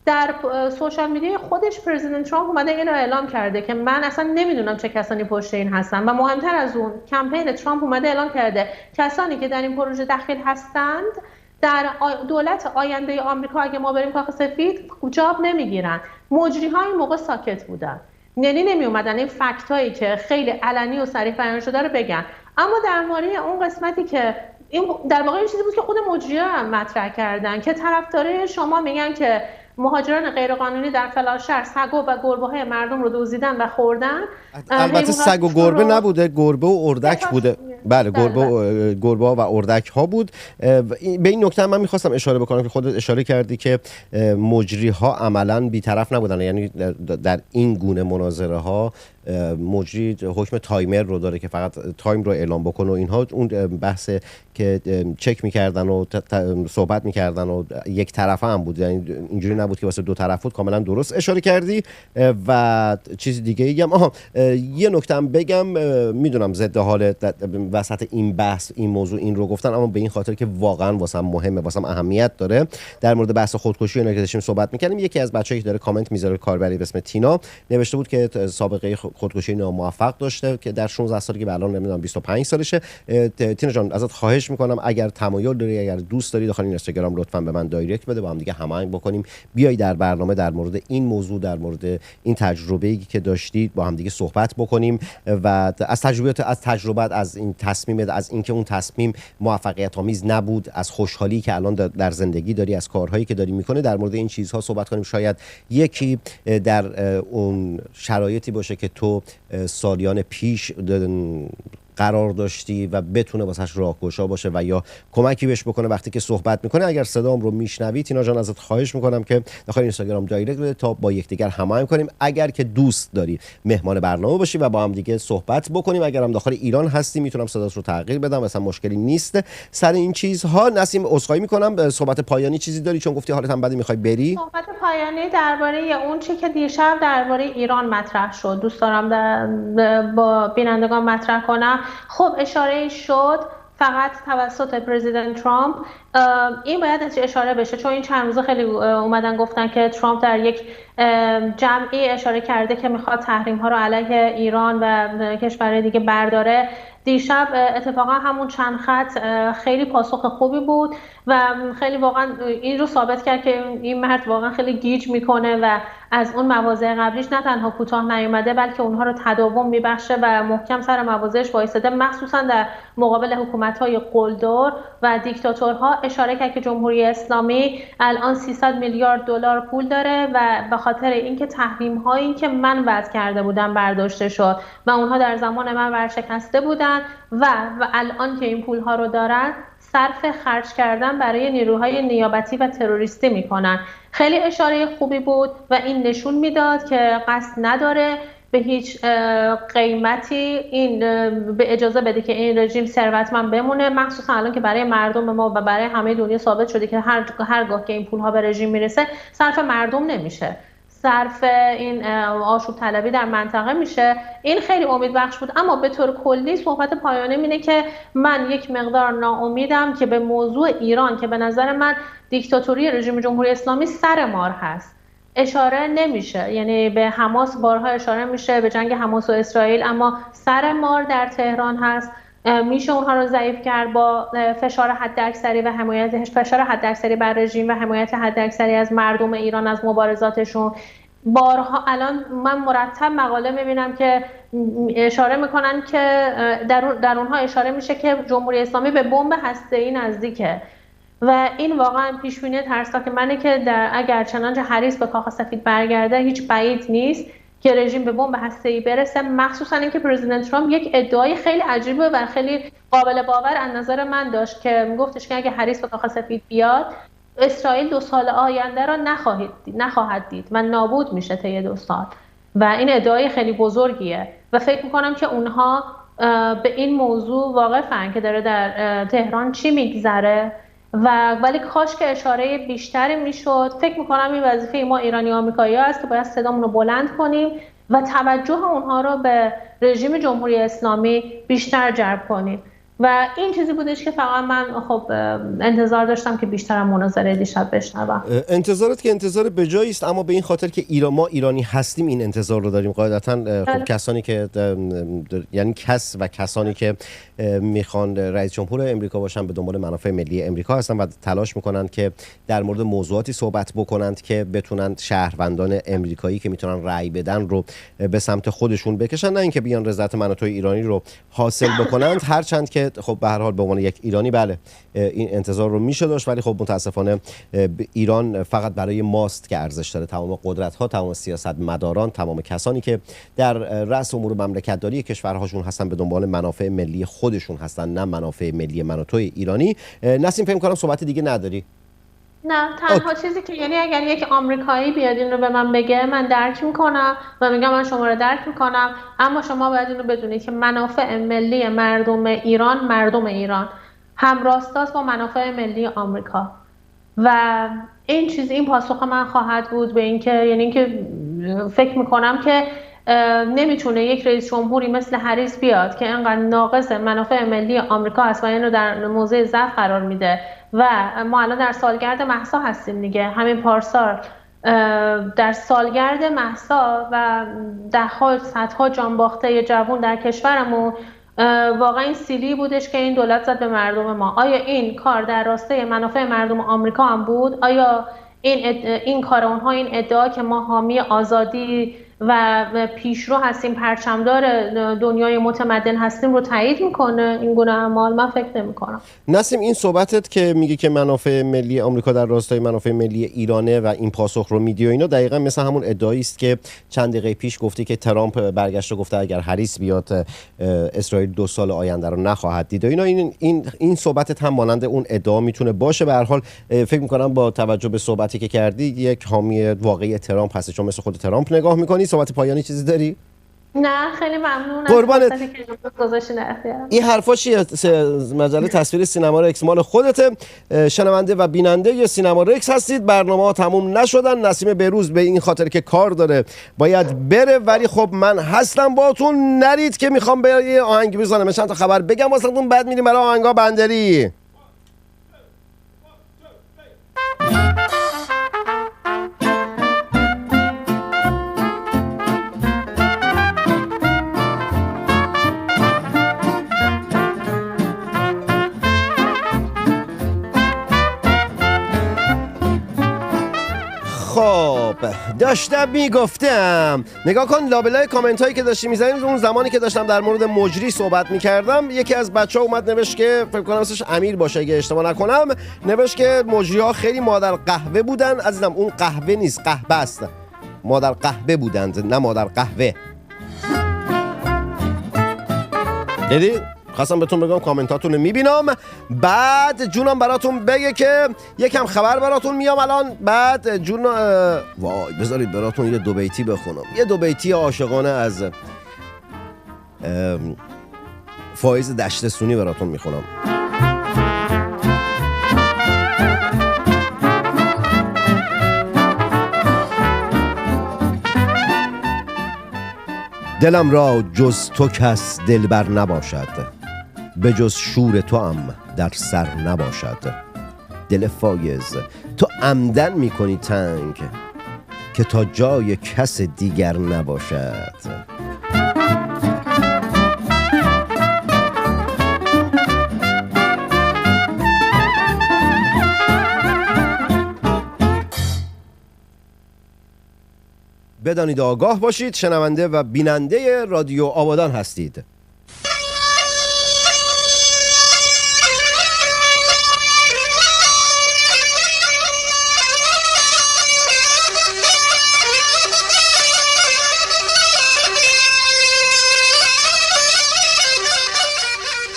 در سوشال میدیا خودش پرزیدنت ترامپ اومده این رو اعلام کرده که من اصلا نمیدونم چه کسانی پشت این هستن و مهمتر از اون کمپین ترامپ اومده اعلام کرده کسانی که در این پروژه دخیل هستند در دولت آینده آمریکا اگه ما بریم کاخ سفید جاب نمیگیرن. مجری‌ها این موقع ساکت بودن، یعنی نمی اومدن این فکتایی که خیلی علنی و صریح بیان شده رو بگن. اما در مورد اون قسمتی که این در واقع این چیزی بود که خود مجری‌ها هم مطرح کردن که طرفدارای شما میگن که مهاجران غیرقانونی در فلان شهر سگ و گربه‌های مردم رو دزدیدن و خوردن. البته سگ و گربه نبوده، گربه و اردک بوده. بله گربه و اردک ها بود. به این نکته من میخواستم اشاره بکنم که خودت اشاره کردی که مجری ها عملاً بی‌طرف نبودن، یعنی در این گونه مناظره ها مجری حکم تایمر رو داره که فقط تایم رو اعلام بکنه و اینها. اون بحث که چک میکردن و صحبت میکردن و یک طرفه هم بود، یعنی اینجوری نبود که واسه دو طرف بود. کاملا درست اشاره کردی. و چیز دیگه ایگم یه نکته هم بگم، میدونم ضد حال وسط این بحث این موضوع این رو گفتن، اما به این خاطر که واقعا واسم مهمه، واسم اهمیت داره. در مورد بحث خودکشی اینا که داشتیم صحبت میکردیم، یکی از بچه‌ای که داره کامنت میذاره کاربری به اسم تینا نوشته بود که سابقه خودکشی ناموفق داشته که در 16 سالگی به الان نمیدونم 25 سالشه. تینا جان ازت خواهش میکنم اگر تمایل داری، اگر دوست داری، داخل اینستاگرام لطفا به من دایرکت بده، با هم دیگه هماهنگ بکنیم، بیای در برنامه در مورد این موضوع، در مورد این تجربه‌ای که داشتید با هم دیگه صحبت بکنیم و از تجربه از این تصمیم، از اینکه اون تصمیم موفقیت آمیز نبود، از خوشحالی که الان در زندگی داری، از کارهایی که داری میکنه، در مورد این چیزها صحبت کنیم. شاید یکی در اون شرایطی باشه که تو سالیان پیش قرار داشتی و بتونه واسش راهگشا باشه و یا کمکی بهش بکنه وقتی که صحبت میکنه. اگر صدام رو میشنوی تینا جان ازت خواهش میکنم که داخل اینستاگرام دایرکت بده تا با یکدیگر هماهنگ کنیم. اگر که دوست داری مهمان برنامه باشی و با هم دیگه صحبت بکنیم، اگر هم داخل ایران هستی میتونم صدات رو تغییر بدم، مثلا مشکلی نیست سر این چیزها. نسیم عذرخواهی میکنم، صحبت پایانی چیزی داری چون گفتی حالت هم بده میخوای بری؟ صحبت پایانی درباره اون چیزی که دیشب درباره ایران مطرح شد دوست دارم با بینندگان مطرح کنم. خب اشاره شد فقط توسط پرزیدنت ترامپ، این باید اشاره بشه چون این چند روزه خیلی اومدن گفتن که ترامپ در یک جمعی اشاره کرده که میخواد تحریم ها رو علیه ایران و کشورهای دیگه برداره. دیشب اتفاقا همون چند خط خیلی پاسخ خوبی بود و خیلی واقعا این رو ثابت کرد که این مرد واقعا خیلی گیج میکنه و از اون مواضع قبلیش نه تنها کوتاه نیومده بلکه اونها رو تداوم میبخشه و محکم سر مواضعش وایساده، مخصوصا در مقابل حکومت‌های قلدر و دیکتاتورها. اشاره کرد که جمهوری اسلامی الان 300 میلیارد دلار پول داره و به خاطر اینکه تحریم‌هایی که من وضع کرده بودم برداشته شد و اونها در زمان من ورشکسته بودن و الان که این پول‌ها رو دارن صرف خرج کردن برای نیروهای نیابتی و تروریستی میکنن. خیلی اشاره خوبی بود و این نشون میداد که قصد نداره به هیچ قیمتی این به اجازه بده که این رژیم ثروتمند بمونه، مخصوصا الان که برای مردم ما و برای همه دنیا ثابت شده که هرگاه که این پولها به رژیم میرسه صرف مردم نمیشه، صرف این آشوب طلبی در منطقه میشه. این خیلی امیدبخش بود. اما به طور کلی صحبت پایانی اینه که من یک مقدار ناامیدم که به موضوع ایران که به نظر من دیکتاتوری رژیم جمهوری اسلامی سر مار هست اشاره نمیشه، یعنی به حماس بارها اشاره میشه، به جنگ حماس و اسرائیل، اما سر مار در تهران هست. میشه اونها رو ضعیف کرد با فشار حداکثری و حمایت فشار حداکثری بر رژیم و حمایت حداکثری از مردم ایران از مبارزاتشون. بارها الان من مرتب مقاله میبینم که اشاره میکنن که در اونها اشاره میشه که جمهوری اسلامی به بمب هسته‌ای نزدیکه و این واقعا پیشبینی ترسناک منه که اگر چنانچه هریس به کاخ سفید برگرده هیچ بعید نیست که رژیم به بمب هسته‌ای برسه، مخصوصا اینکه پرزیدنت ترامپ یک ادعای خیلی عجیبه و خیلی قابل باور از نظر من داشت که میگفتش که اگه هریس به کاخ سفید بیاد اسرائیل 2 سال آینده را نخواهد دید و نابود میشه طی 2 سال و این ادعای خیلی بزرگیه و فکر میکنم که اونها به این موضوع واقفن که داره در تهران چی میگذره ولی کاش که اشاره بیشتری میشد. فکر میکنم این وظیفه ما ایرانی آمریکایی است که باید صدامون رو بلند کنیم و توجه اونها رو به رژیم جمهوری اسلامی بیشتر جلب کنید. و این چیزی بودش که فقط من خب انتظار داشتم که بیشتر مناظره دیشب بشنوم. انتظارت که انتظار بجایی است، اما به این خاطر که ما ایرانی هستیم این انتظار رو داریم. قاعدتا خب کسانی که یعنی کسانی که میخوان رئیس جمهور امریکا باشن به دنبال منافع ملی امریکا هستن و تلاش میکنن که در مورد موضوعاتی صحبت بکنند که بتونن شهروندان امریکایی که میتونن رأی بدن رو به سمت خودشون بکشن، نه اینکه بیان رضایت مناطق ایرانی رو حاصل بکنند. هرچند که خب به هر حال به عنوان یک ایرانی بله این انتظار رو میشه داشت، ولی خب متاسفانه ایران فقط برای ماست که ارزش داره. تمام قدرت ها، تمام سیاستمداران، تمام کسانی که در رأس امور مملکت‌داری کشورهاشون هستن به دنبال منافع ملی خودشون هستن، نه منافع ملی من و توی ایرانی. نسیم فکر کنم صحبت دیگه نداری؟ نه، تنها چیزی که یعنی اگر یک آمریکایی بیاد این رو به من بگه من درک میکنم و میگم من شما رو درک میکنم، اما شما باید این رو بدونید که منافع ملی مردم ایران هم راستاست با منافع ملی آمریکا. و این پاسخ من خواهد بود به اینکه یعنی اینکه فکر میکنم که نمیتونه یک رئیس جمهوری مثل هریس بیاد که اینقدر ناقص منافع ملی آمریکا هست و این رو در موضع ضعف قرار میده. و ما الان در سالگرد مهسا هستیم دیگه، همین پارسال در سالگرد مهسا و ده‌ها صدها جان باخته جوان در کشورمون واقعا این سیلی بودش که این دولت زد به مردم ما. آیا این کار در راسته منافع مردم آمریکا هم بود؟ آیا این کار اونها، این ادعا که ما حامی آزادی و پیشرو هستیم، پرچمدار دنیای متمدن هستیم رو تایید میکنه این گونه اعمال؟ من فکر نمی‌کنم. نسیم، این صحبتت که میگی که منافع ملی آمریکا در راستای منافع ملی ایرانه و این پاسخ رو میدی و اینا، دقیقاً مثل همون ادعایی است که چند دقیقه پیش گفتی که ترامپ برگشت و گفته اگر هریس بیاد اسرائیل 2 سال آینده رو نخواهد دید و اینا. این صحبتت هم مانند اون ادعا میتونه باشه. به هر حال فکر میکنم با توجه به صحبتی که کردی یک حامی واقعی ترامپ هستی، چون مثل خود ترامپ نگاه میکنی. صحبت پایانی چیزی داری؟ نه خیلی ممنون. قربانت. این حرفا چیه؟ مجله تصویر سینما رکس مال خودته. شنونده و بیننده سینما رکس هستید. برنامه ها تموم نشدن. نسیم بهروز به این خاطر که کار داره باید بره، ولی خب من هستم باهاتون. نرید که میخوام به یه آهنگ بزنم، چند تا خبر بگم واسهتون، بعد میریم برای آهنگا بندری. خب داشتم میگفتم نگاه کن لابلای کامنت هایی که داشتی میزنیم. اون زمانی که داشتم در مورد مجری صحبت میکردم، یکی از بچه ها اومد نوشت که فکر کنم اسمش امیر باشه اگه اشتباه نکنم، نوشت که مجری ها خیلی مادر قهوه بودن. عزیزم اون قهوه نیست، قهوه است. مادر قهوه بودند نه مادر قهوه. دیدی؟ خواستم بهتون بگم کامنتاتون رو میبینم، بعد جونم براتون بگه که یکم خبر براتون میام الان. بعد جون وای بذارید براتون یه 2 بیتی بخونم، یه 2 بیتی عاشقانه از فایز دشتسونی براتون میخونم. دلم را جز تو کس دلبر نباشد، به جز شور تو هم در سر نباشد. دل فایز تو عمدن میکنی تنگ، که تا جای کس دیگر نباشد. بدانید آگاه باشید، شنونده و بیننده رادیو آبادان هستید.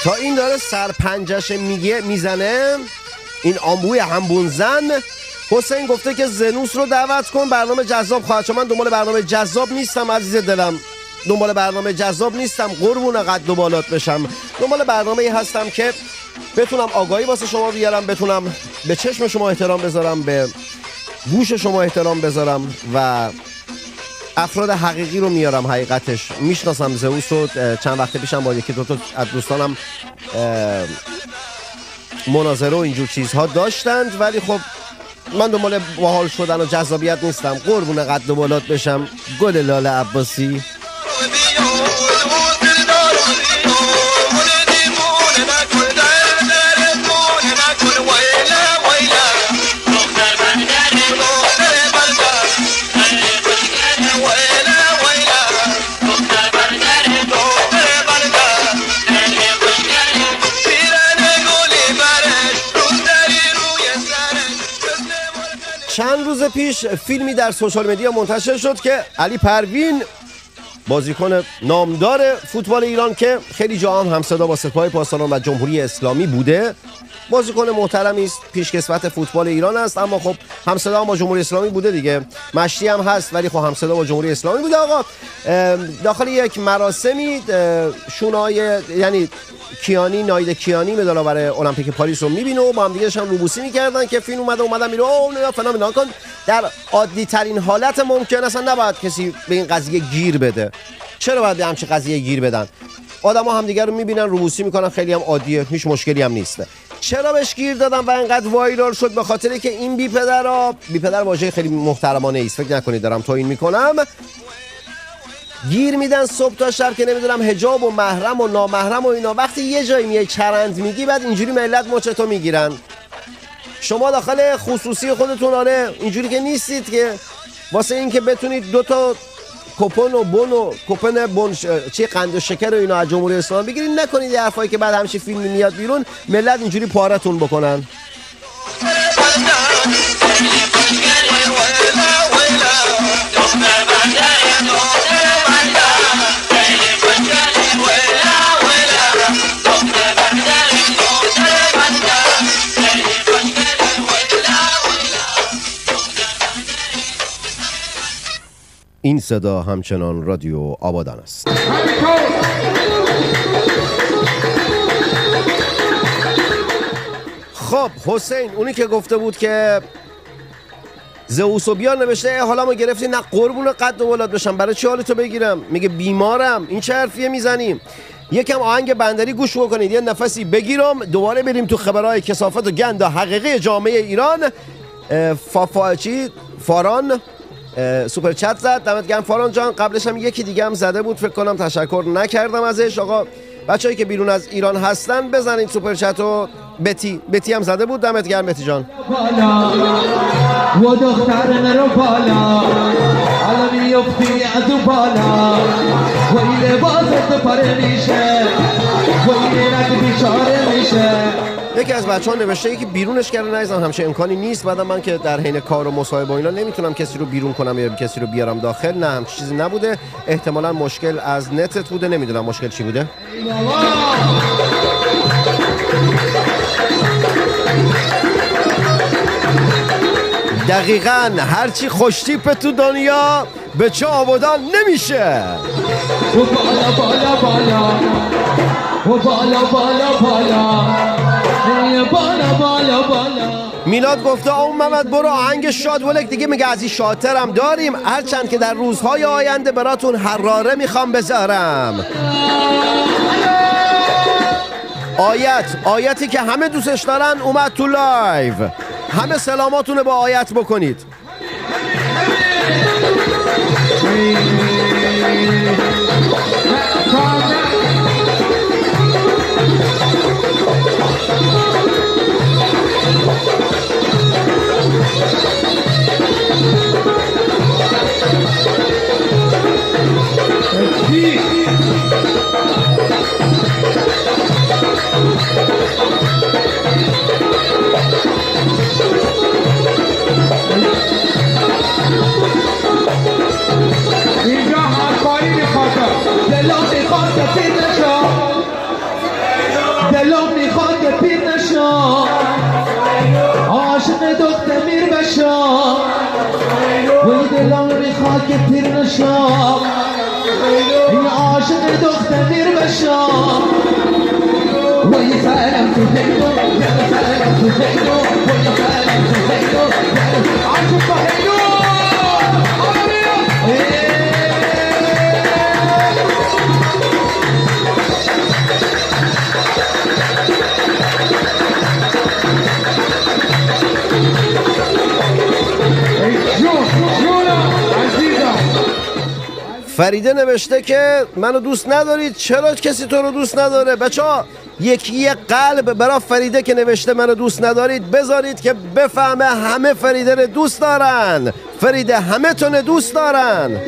تا این داره سرپنجش میزنه این آمبوی همبون زن، حسین گفته که زنوس رو دعوت کن، برنامه جذاب خواهد شد. من دنبال برنامه جذاب نیستم عزیز دلم، دنبال برنامه جذاب نیستم قربون قد و بالات بشم. دنبال برنامه‌ای هستم که بتونم آگاهی واسه شما بیارم، بتونم به چشم شما احترام بذارم، به گوش شما احترام بذارم و افراد حقیقی رو میارم. حقیقتش میشناسم زئوس رو، چند وقت پیشم با یکی دو تا از دوستانم مناظره و اینجور چیزها داشتند، ولی خب من دنبال باحال شدن و جذابیت نیستم. قربون قد و بالات بشم گل لاله عباسی. چند روز پیش فیلمی در سوشال مدیا منتشر شد که علی پروین، بازیکن نامدار فوتبال ایران که خیلی جا هم همصدا با سپاه پاسداران و جمهوری اسلامی بوده، بازیکن محترمی است، پیشکسوت فوتبال ایران است، اما خب همصدا هم با جمهوری اسلامی بوده دیگه. مشتی هم هست ولی خب همصدا با جمهوری اسلامی بوده. آقا داخل یک مراسمی شونای یعنی کیانی، ناید کیانی مدال آور المپیک پاریس رو میبینه و با هم دیگه هم روبوسی میکردن که فیلم اومدن میره اوه فلان اینا کن. در عادی ترین حالت ممکن اصلا نباید کسی به این قضیه گیر بده. چرا باید به همچین قضیه گیر بدن؟ آدم‌ها هم دیگه رو میبینن روبوسی میکنن، خیلی هم عادیه، هیچ مشکلی هم نیست. چرا بهش گیر دادن و اینقدر وایرال شد؟ به خاطری که این بی پدر واژه خیلی محترمانه است، فکر نکنید دارم توهین میکنم. گیر میدن صبح تا شب که نمیدونم حجاب و محرم و نامحرم و اینا. وقتی یه جایی میای چرند میگی بعد اینجوری ملت مچتو میگیرن. شما داخل خصوصی خودتون آره اینجوری که نیستید که واسه این که بتونید دوتا کوپن و بون چی قند و شکر و اینا از جمهوری اسلامی بگیرید. نکنید یه حرفایی که بعد همش فیلمی میاد بیرون ملت اینجوری پارتون بکنن. این صدا همچنان رادیو آبادان است. خب حسین اونی که گفته بود که زئوس و بیار نوشته حالا ما گرفتیم نه قربون قد و ولاد بشم، برای چی حالتو بگیرم؟ میگه بیمارم. این چه حرفیه میزنیم؟ یکم آهنگ بندری گوش بکنید، یه نفسی بگیرم، دوباره بریم تو خبرهای کثافت و گند حقیقی جامعه ایران. فاران سوپر چت زد، دمت گرم فاران جان. قبلش هم یکی دیگه هم زده بود، فکر کنم تشکر نکردم ازش. آقا بچه‌ای که بیرون از ایران هستن بزنید سوپر چت و بتی هم زده بود، دمت گرم بتی جان. و دختر مرو بالا حالا میفتی از اون بالا و این لباست پاره میشه و این رنگ بیچاره میشه. یکی از بچه‌ها نوشته که بیرونش کرده نریزم، همچه امکانی نیست. بعدم من که در حین کار و مصاحبه و اینا نمیتونم کسی رو بیرون کنم یا کسی رو بیارم داخل. نه همچین چیزی نبوده، احتمالاً مشکل از نتت بوده، نمیدونم مشکل چی بوده. دقیقاً هرچی خوشتیپ تو دنیا به چه آبادان نمیشه. و بالا بالا بالا و بالا بالا بالا بالا بالا بالا. میلاد گفته اون محمد برو آهنگ شاد ولک دیگه، میگه از این شادترم داریم، هرچند که در روزهای آینده براتون حراره میخوام بذارم. آیتی که همه دوستش دارن اومد تو لایو، همه سلاماتونه با آیت بکنید. اینجا همکاری میخواد، دلم میخواد که پیر نشم، دلم میخواد که پیر نشم، عاشق دختر میر بشم وی دلم میخواد که پیر نشم، این عاشق دختر میر بشم وی سلام تو هیدو یه سلام تو هیدو وی سلام تو هیدو عاشق هیدو فریده نوشته که منو دوست ندارید. چرا کسی تو رو دوست نداره؟ بچه‌ها یه قلب برای فریده که نوشته منو دوست ندارید بذارید که بفهمه همه فریده رو دوست دارن. فریده همه تونه دوست دارن.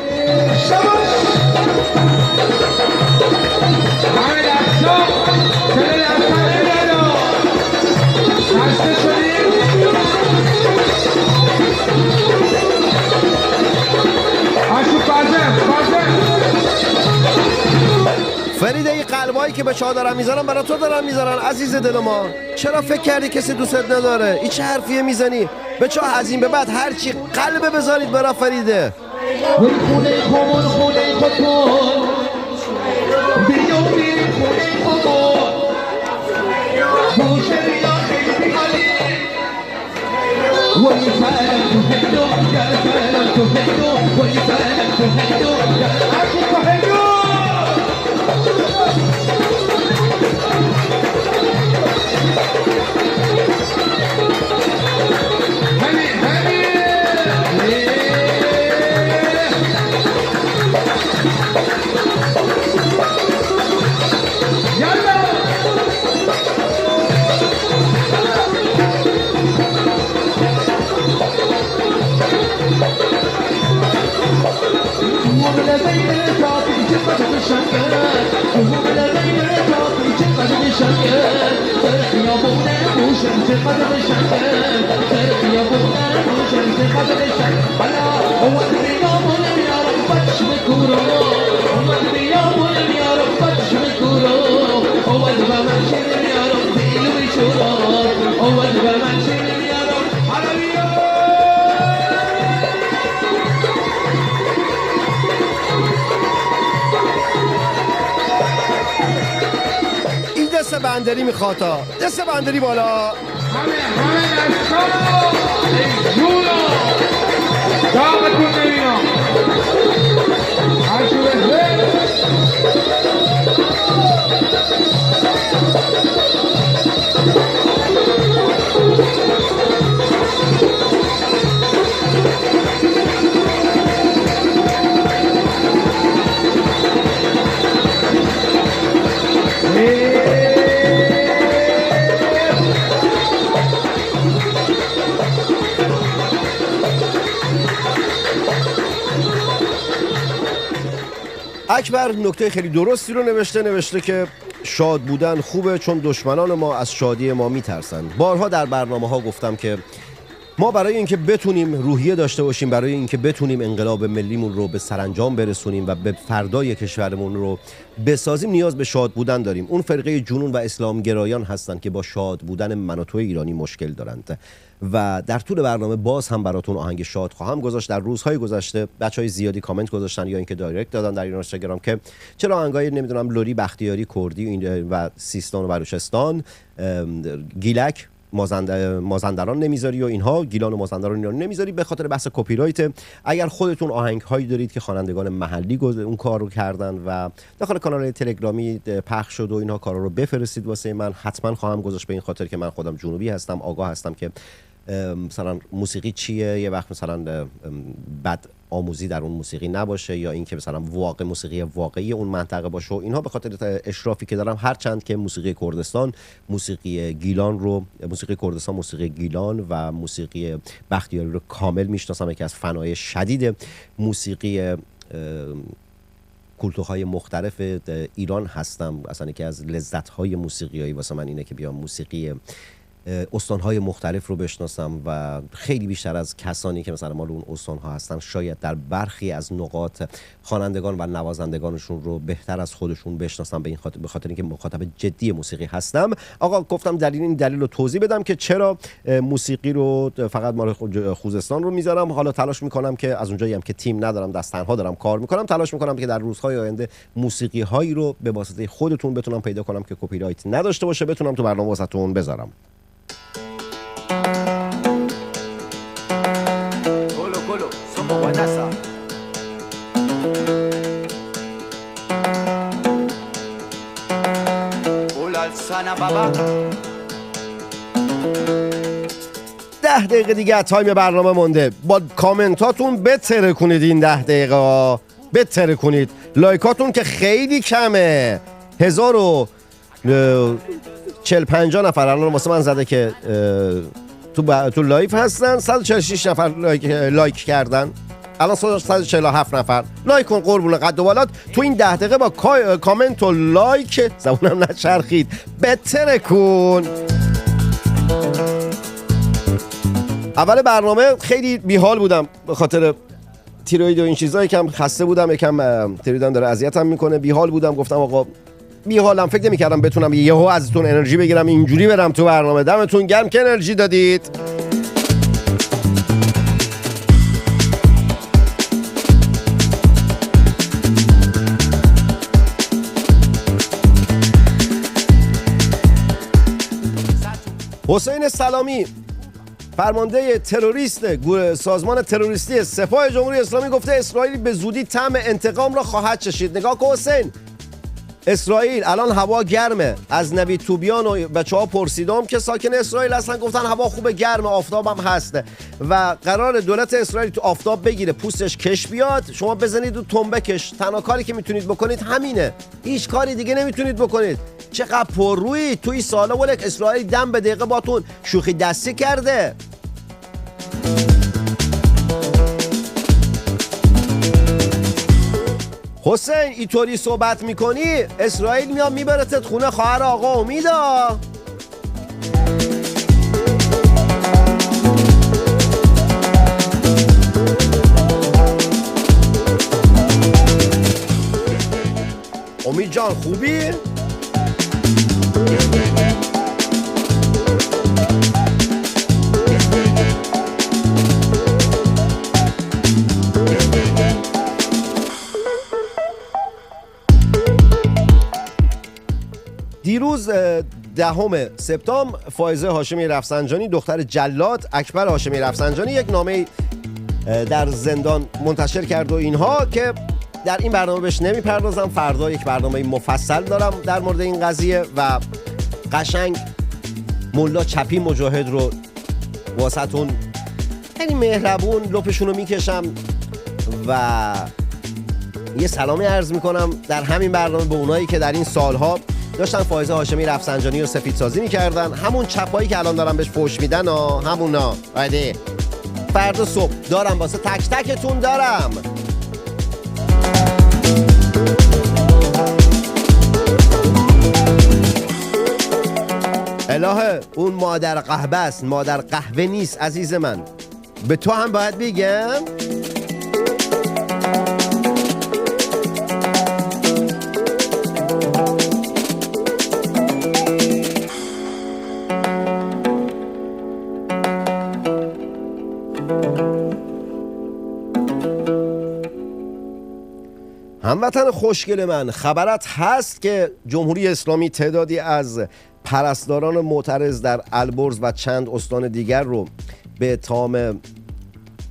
فریده این قلبایی که به چا دارن میذارن برای تو دارن میذارن عزیز دل ما. چرا فکر کردی کسی دوستت نداره؟ این چه حرفیه میزنی؟ به چا از این به بعد هرچی قلبه بذارید برای فریده. دست بندری میخواد ها. دست بندری بالا. همه دستا ای جونا داغتون نمینا هرچو بهره اکبر نکته خیلی درستی رو نوشته که شاد بودن خوبه چون دشمنان ما از شادی ما میترسن. بارها در برنامه ها گفتم که ما برای اینکه بتونیم روحیه داشته باشیم، برای اینکه بتونیم انقلاب ملیمون رو به سرانجام برسونیم و به فردای کشورمون رو بسازیم نیاز به شاد بودن داریم. اون فرقه جنون و اسلامگرایان هستن که با شاد بودن من و تو ایرانی مشکل دارند و در طول برنامه باز هم براتون آهنگ شاد خواهم گذاشت. در روزهای گذشته بچهای زیادی کامنت گذاشتن یا اینکه دایرکت دادن در اینستاگرام که چرا آهنگای نمیدونم لری بختیاری کردی و سیستان و بلوچستان گیلک مازندران نمیذاری و اینها گیلان و مازندران اینا نمیذاری به خاطر بحث کپی رایت. اگر خودتون آهنگ هایی دارید که خوانندگان محلی اون کار رو کردن و داخل کانال تلگرامی پخش شد و اینها کارا رو بفرستید واسه من، حتما خواهم گذاشت، به این خاطر که من خودم جنوبی هستم، آگاه هستم که مثلا موسیقی چیه، یه وقت مثلا بد آموزی در اون موسیقی نباشه یا اینکه مثلا موسیقی واقعی اون منطقه باشه و اینها. به خاطر اشرافی که دارم هرچند که موسیقی کردستان موسیقی کردستان موسیقی گیلان و موسیقی بختیاری رو کامل میشناسم، یکی از فنای شدید موسیقی کلتورهای مختلف ایران هستم. اصلا یکی از لذت‌های موسیقیایی واسه من اینه که بیام موسیقی استانهای مختلف رو بشناسم و خیلی بیشتر از کسانی که مثلا مال اون استانها هستن شاید در برخی از نقاط خوانندگان و نوازندگانشون رو بهتر از خودشون بشناسم، به خاطر اینکه مخاطب جدی موسیقی هستم. آقا گفتم این دلیل رو توضیح بدم که چرا موسیقی رو فقط مال خوزستان رو میذارم. حالا تلاش میکنم که از اونجایی هم که تیم ندارم، دست تنها دارم کار میکنم، تلاش میکنم که در روزهای آینده موسیقی هایی رو به واسطه خودتون بتونم پیدا کنم که کپی رایت نداشته باشه، بتونم تو برنامه واسهتون بذارم. ده دقیقه دیگه تایم برنامه مونده. با کامنتاتون بترکونید این 10 دقیقه. بتره کنید. لایکاتون که خیلی کمه، 1040-50 نفر الان واسه من زده که تو لایف هستن. 146 نفر لایک کردن، الان 147 نفر. لایک کن قربون قد و بالات تو این 10 دقیقه با کامنت و لایک. زبونم نچرخید. بتره کن. اول برنامه خیلی بیحال بودم به خاطر تیروید و این چیزا، یکم خسته بودم، یکم تیرویدم داره اذیتم میکنه. بیحال بودم، گفتم آقا بیحالم، فکر نمی‌کردم بتونم یهو ازتون انرژی بگیرم اینجوری برم تو برنامه. دمتون گرم که انرژی دادید. حسین سلامی، فرمانده تروریست سازمان تروریستی سپاه جمهوری اسلامی، گفته اسرائیل به زودی طعم انتقام را خواهد چشید. نگاه کن حسین، اسرائیل الان هوا گرمه. از نوید توبیان و بچه‌ها پرسیدم که ساکن اسرائیل هستن، گفتن هوا خوبه، گرمه، آفتاب هم هست و قرار دولت اسرائیل تو آفتاب بگیره، پوستش کش بیاد، شما بزنید و تنبکش. تنها کاری که میتونید بکنید همینه، هیچ کاری دیگه نمیتونید بکنید. چقدر پررویی توی سالا ولک. اسرائیل دم به دقیقه باتون شوخی دستی کرده. حسین اینطوری صحبت میکنی اسرائیل میاد میبرتت خونه خواهر آقا امیدا. امید جان خوبی؟ دیروز 10 سپتامبر فائزه هاشمی رفسنجانی دختر جلاد اکبر هاشمی رفسنجانی یک نامه در زندان منتشر کرد و اینها که در این برنامه بهش نمیپردازم. فردا یک برنامه مفصل دارم در مورد این قضیه و قشنگ ملا چپی مجاهد رو واسهتون خیلی مهربون لپشون رو میکشم و یه سلامی عرض میکنم در همین برنامه به اونایی که در این سالها داشتن فائزه هاشمی رفسنجانی رو سفیدسازی میکردن، همون چپایی که الان دارن بهش فوش میدن همونا. بعد فردا صبح دارم واسه تک تکتون دارم. الهه اون مادر قهوه است، مادر قهوه نیست عزیز من. به تو هم باید بگم. هموطن خوشگل من، خبرت هست که جمهوری اسلامی تعدادی از پرستاران معترض در البرز و چند استان دیگر رو به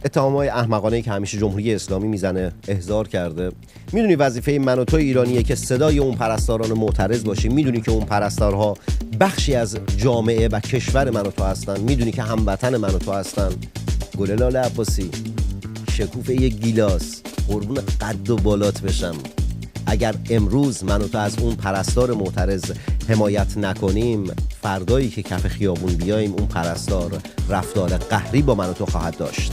اتهام‌های احمقانه‌ای که همیشه جمهوری اسلامی میزنه احضار کرده. میدونی وظیفه من و تو ایرانیه که صدای اون پرستاران معترض باشیم. میدونی که اون پرستارها بخشی از جامعه و کشور من و تو هستن. میدونی که هموطن من و تو هستن. گل لاله عباسی، شکوفه یک گیلاس، قربون قد و بالات بشم. اگر امروز من و تو از اون پرستار معترض حمایت نکنیم، فردایی که کف خیابون بیایم اون پرستار رفتار قهری با من و تو خواهد داشت.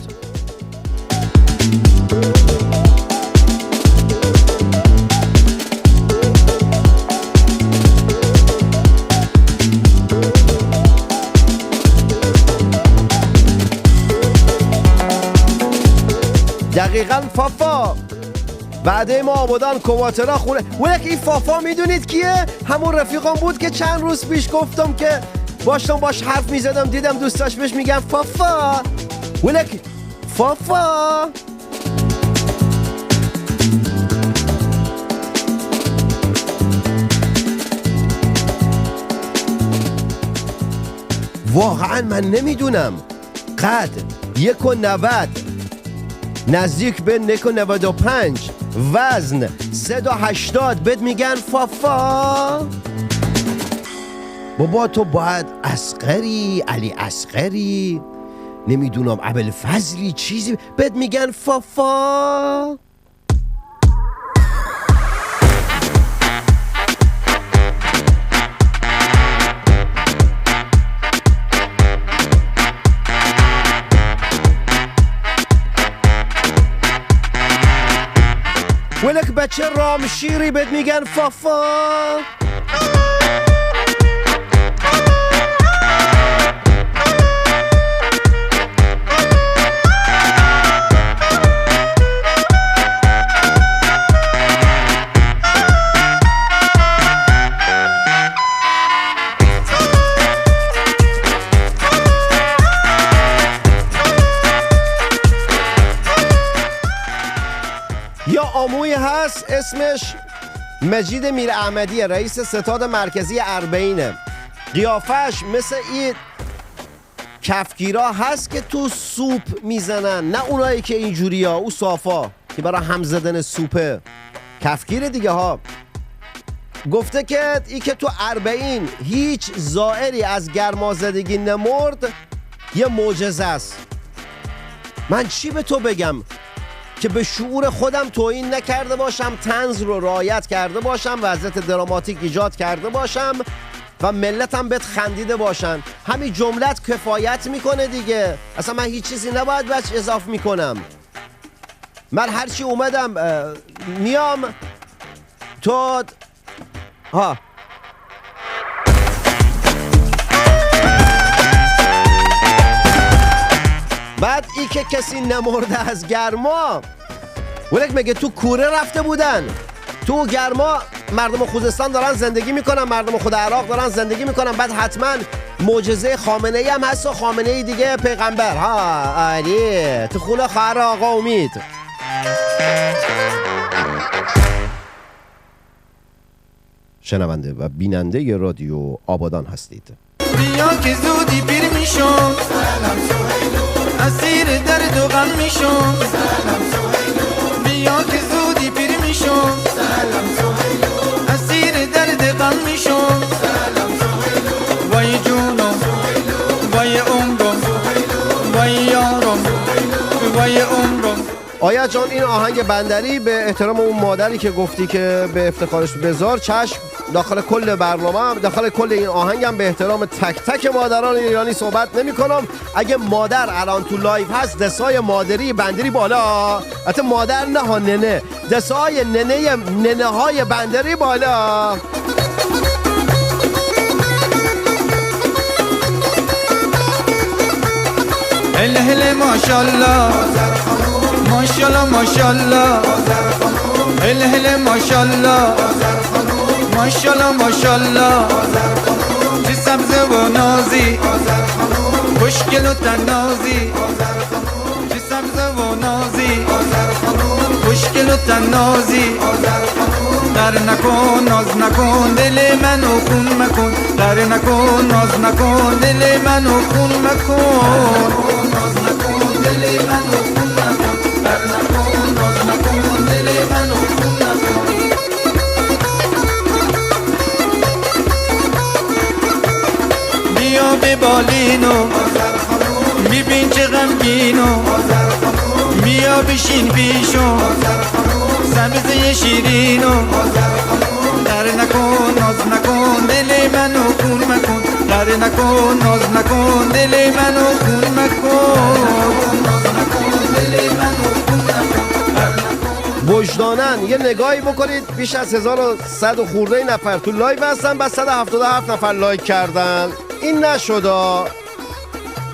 دقیقاً فافا بعده ما آبادان کواترا خونه. ولک این فافا میدونید کیه؟ همون رفیقم بود که چند روز پیش گفتم که باش حرف میزدم، دیدم دوستاش بهش میگن فافا. ولک فافا واقعا من نمیدونم. قد 1.90، نزدیک به 1.95، وزن 180، بهت میگن فافا. بابا تو باید اصغری، علی اصغری، نمیدونم ابوالفضلی چیزی، بهت میگن فافا. چه رامشیری بهت میگن فافا. یا آموی هست اسمش مجید میر احمدی، رئیس ستاد مرکزی اربعینه. قیافش مثل این کفگیرا هست که تو سوپ میزنن، نه اونایی که اینجوری ها، او صافا که برای هم زدن سوپه، کفگیر دیگه ها. گفته که ای که تو اربعین هیچ زائری از گرمازدگی نمرد یه معجزه است. من چی به تو بگم که به شعور خودم توهین نکرده باشم، طنز رو رعایت کرده باشم، وضعیت دراماتیک ایجاد کرده باشم و ملتم بهت خندیده باشن. همین جملت کفایت میکنه دیگه، اصلا من هیچ چیزی نباید بهش اضافه میکنم. من هرچی اومدم میام تو بعد ای که کسی نمرده از گرما، ولک مگه تو کوره رفته بودن؟ تو گرما مردم خوزستان دارن زندگی میکنن، مردم خود عراق دارن زندگی میکنن، بعد حتما معجزه خامنه ای هم هست و خامنه ای دیگه پیغمبر. علی تو خونه خواهر آقا امید. شنونده و بیننده ی رادیو آبادان هستید. بیا که زودی پیر میشم، اسیر درد و غم میشم. بیا که زودی پیر میشم، اسیر درد غم میشم. وای جونم، وای عمرم، وای یارم، وای عمرم. آیا جان این آهنگ بندری به احترام اون مادری که گفتی که به افتخارش بذار، چشم، داخل کل برنامه، داخل کل این آهنگم به احترام تک تک مادران ایرانی صحبت نمی کنم. اگه مادر الان تو لایف هست دسای مادری بندری بالا، حتی مادر نه ها، ننه، دسای ننه های بندری بالا. هل هل ماشالله، ماشالله ماشالله، هل هل ماشالله، ماشالله ماشالله. چه سبز و نازی، خوشگل و تنازی. چه سبز و نازی، خوشگل و تنازی. در نکن ناز نکن دل منو خون مکن، در نکن ناز نکن دل منو خون مکن. ناز نکن دل منو خون مکن، در نکن ناز نکن دل منو خون مکن. بیا به بالینو ببین چه غمگینو، بیا بشین پیشو سبزه شیرینو. در نکن ناز نکن دل منو خون مکن، در نکن ناز نکن دل منو خون مکن. ناز نکن دل منو خون مکن. وجدانن یه نگاهی بکنید، بیش از 1100 خورده نفر تو لایو هستن، بعد 177 نفر لایک کردن. این نشدا،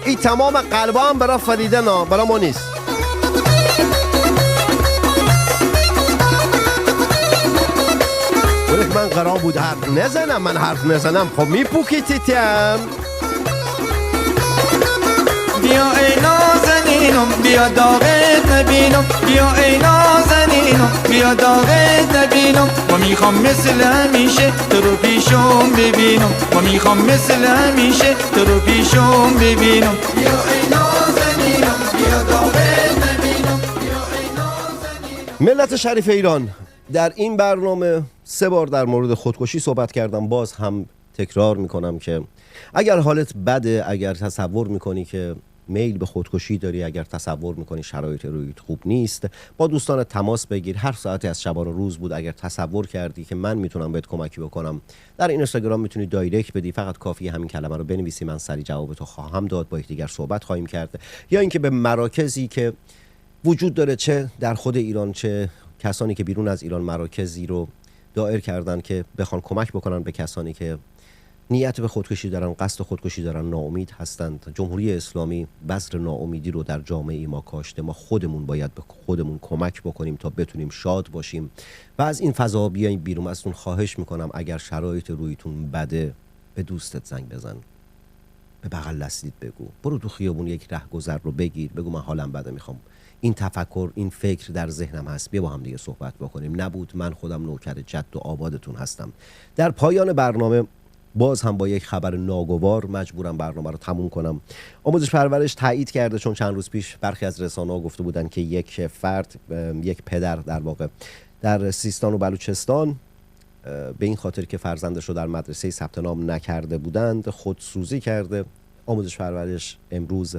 این تمام قلبا هم برای فریده نا، برای ما نیست. ولک من قرار بود حرف نزنم، من حرف نزنم خب میپوکی تیتیم. بیا ای نازنینم بیا داغت نبینم، بیا ای نازنینم بیا داغت نبینم. و میخوام مثل همیشه تو رو پیشم ببینم، و میخوام مثل همیشه تو رو پیشم ببینم. بیا ای نازنینم بیا داغت نبینم، بیا ای نازنینم. ملت شریف ایران، در این برنامه 3 بار در مورد خودکشی صحبت کردم. باز هم تکرار میکنم که اگر حالت بده، اگر تصور میکنی که میل به خودکشی داری، اگر تصور میکنی شرایط رویت خوب نیست، با دوستان تماس بگیر. هر ساعتی از شب و روز بود اگر تصور کردی که من میتونم بهت کمکی بکنم، در این اینستاگرام میتونی دایرکت بدی، فقط کافی همین کلمه رو بنویسی، من سریع جواب تو خواهم داد، با یکدیگر صحبت خواهیم کرد. یا اینکه به مراکزی که وجود داره، چه در خود ایران چه کسانی که بیرون از ایران مراکزی رو دایر کردن که بخوان کمک بکنن به کسانی که نیت به خودکشی دارن، قصد خودکشی دارن، ناامید هستند. جمهوری اسلامی بذر ناامیدی رو در جامعه ما کاشته. ما خودمون باید به خودمون کمک بکنیم تا بتونیم شاد باشیم و از این فضا بیایم بیرون. ازتون خواهش میکنم اگر شرایط رویتون بده به دوستت زنگ بزن، به بغل دستیت بگو، برو تو خیابون یک رهگذر رو بگیر، بگو من حالم بده، میخوام این تفکر، این فکر در ذهنم هست، بیا با هم دیگه صحبت بکنیم. نبود من خودم نوکر جد و آبادتون هستم. در پایان برنامه باز هم با یک خبر ناگوار مجبورم برنامه رو تموم کنم. آموزش پرورش تایید کرده، چون چند روز پیش برخی از رسانه‌ها گفته بودن که یک فرد، یک پدر در واقع در سیستان و بلوچستان به این خاطر که فرزندش رو در مدرسه ثبت نام نکرده بودند خودسوزی کرده. آموزش پرورش امروز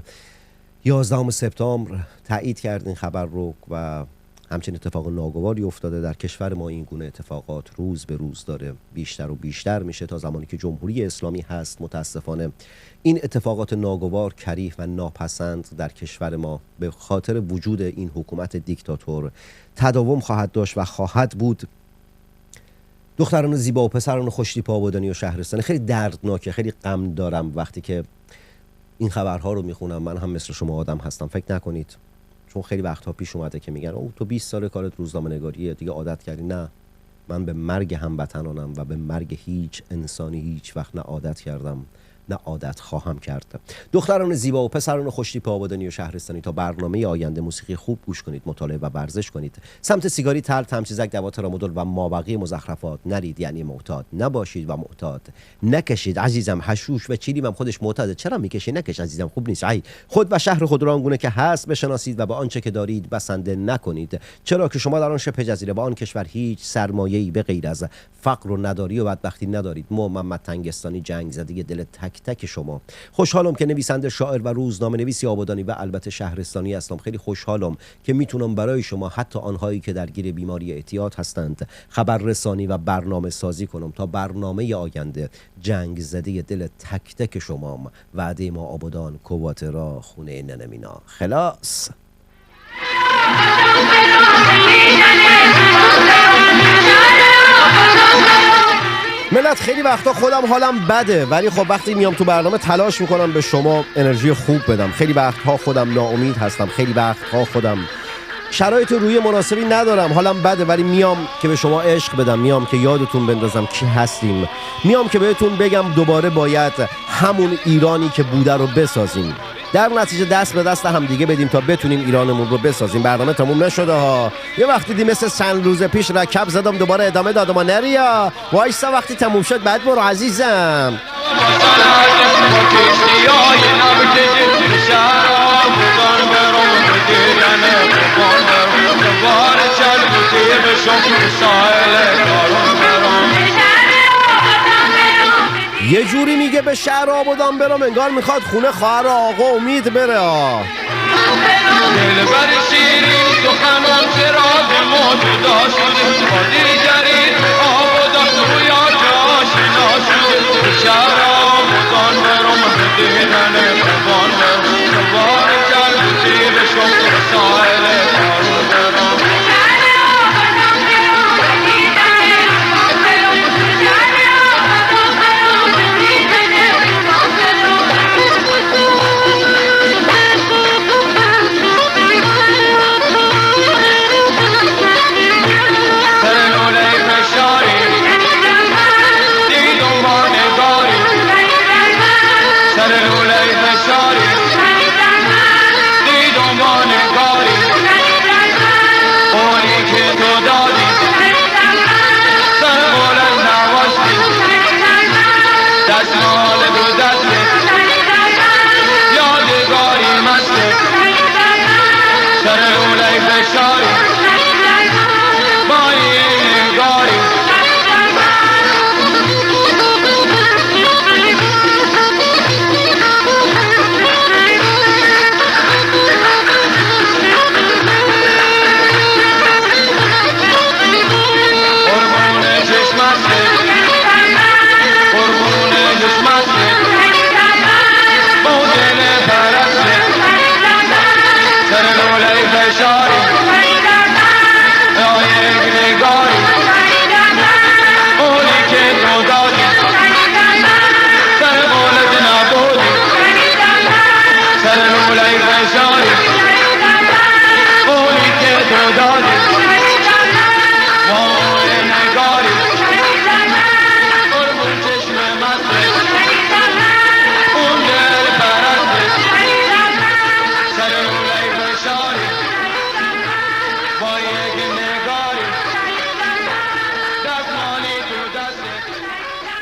11 سپتامبر تایید کرد این خبر رو و همچنین اتفاق ناگواری افتاده. در کشور ما این گونه اتفاقات روز به روز داره بیشتر و بیشتر میشه. تا زمانی که جمهوری اسلامی هست متاسفانه این اتفاقات ناگوار، کریه و ناپسند در کشور ما به خاطر وجود این حکومت دیکتاتور تداوم خواهد داشت و خواهد بود. دختران زیبا و پسران خوشتیپ آبادانی و شهرستانی، خیلی دردناکه، خیلی غم دارم وقتی که این خبرها رو میخونم. من هم مثل شما آدم هستم، فکر نکنید، چون خیلی وقتها پیش اومده که میگن او تو 20 سال کارت روزنامه نگاریه دیگه عادت کردی. نه، من به مرگ هموطنانم و به مرگ هیچ انسانی هیچ وقت نه عادت کردم نه عادت خواهم کرد. دختران زیبا و پسران خوشتیپ آبادانی و شهرستانی، تا برنامه آینده موسیقی خوب گوش کنید، مطالعه و ورزش کنید، سمت سیگاری، تلخ، تمچیزک، دوا، ترامادول و مابقی مزخرفات نرید. یعنی معتاد نباشید و معتاد نکشید عزیزم. حشوش و چیلیم هم خودش معتاده، چرا میکشی؟ نکش عزیزم، خوب نیست. خود و شهر خود را آنگونه که هست بشناسید و با آنچه که دارید بسنده نکنید، چرا که شما در آن شبه جزیره با آن کشور هیچ سرمایه‌ای به غیر از فقر و نداری و بدبختی ندارید. محمد تنگستانی، جنگ زده دل تک تک شما. خوشحالم که نویسنده، شاعر و روزنامه نویسی آبادانی و البته شهرستانی هستم. خیلی خوشحالم که میتونم برای شما، حتی آنهایی که درگیر بیماری اعتیاد هستند، خبررسانی و برنامه سازی کنم تا برنامه آینده جنگ زده دل تک تک شما. وعده ما آبادان کواترا خونه ننمینا. خلاص. ملت خیلی وقتا خودم حالم بده، ولی خب وقتی میام تو برنامه تلاش میکنم به شما انرژی خوب بدم. خیلی وقتها خودم ناامید هستم، خیلی وقتها خودم شرایط روی مناسبی ندارم، حالم بده، ولی میام که به شما عشق بدم، میام که یادتون بندازم کی هستیم، میام که بهتون بگم دوباره باید همون ایرانی که بوده رو بسازیم. در نتیجه دست به دست هم دیگه بدیم تا بتونیم ایرانمون رو بسازیم. برنامه تموم نشده ها. یه وقتی دی مثل چند روز پیش رکب زدم دوباره ادامه دادم و نریا وایسا وقتی تموم شد بعد برو عزیزم. یه جوری میگه به شهر آبادان برم انگار میخواد خونه خواهر آقا امید بره. دلبر شیرین سخنان چرا به ما جدا شده با دیگری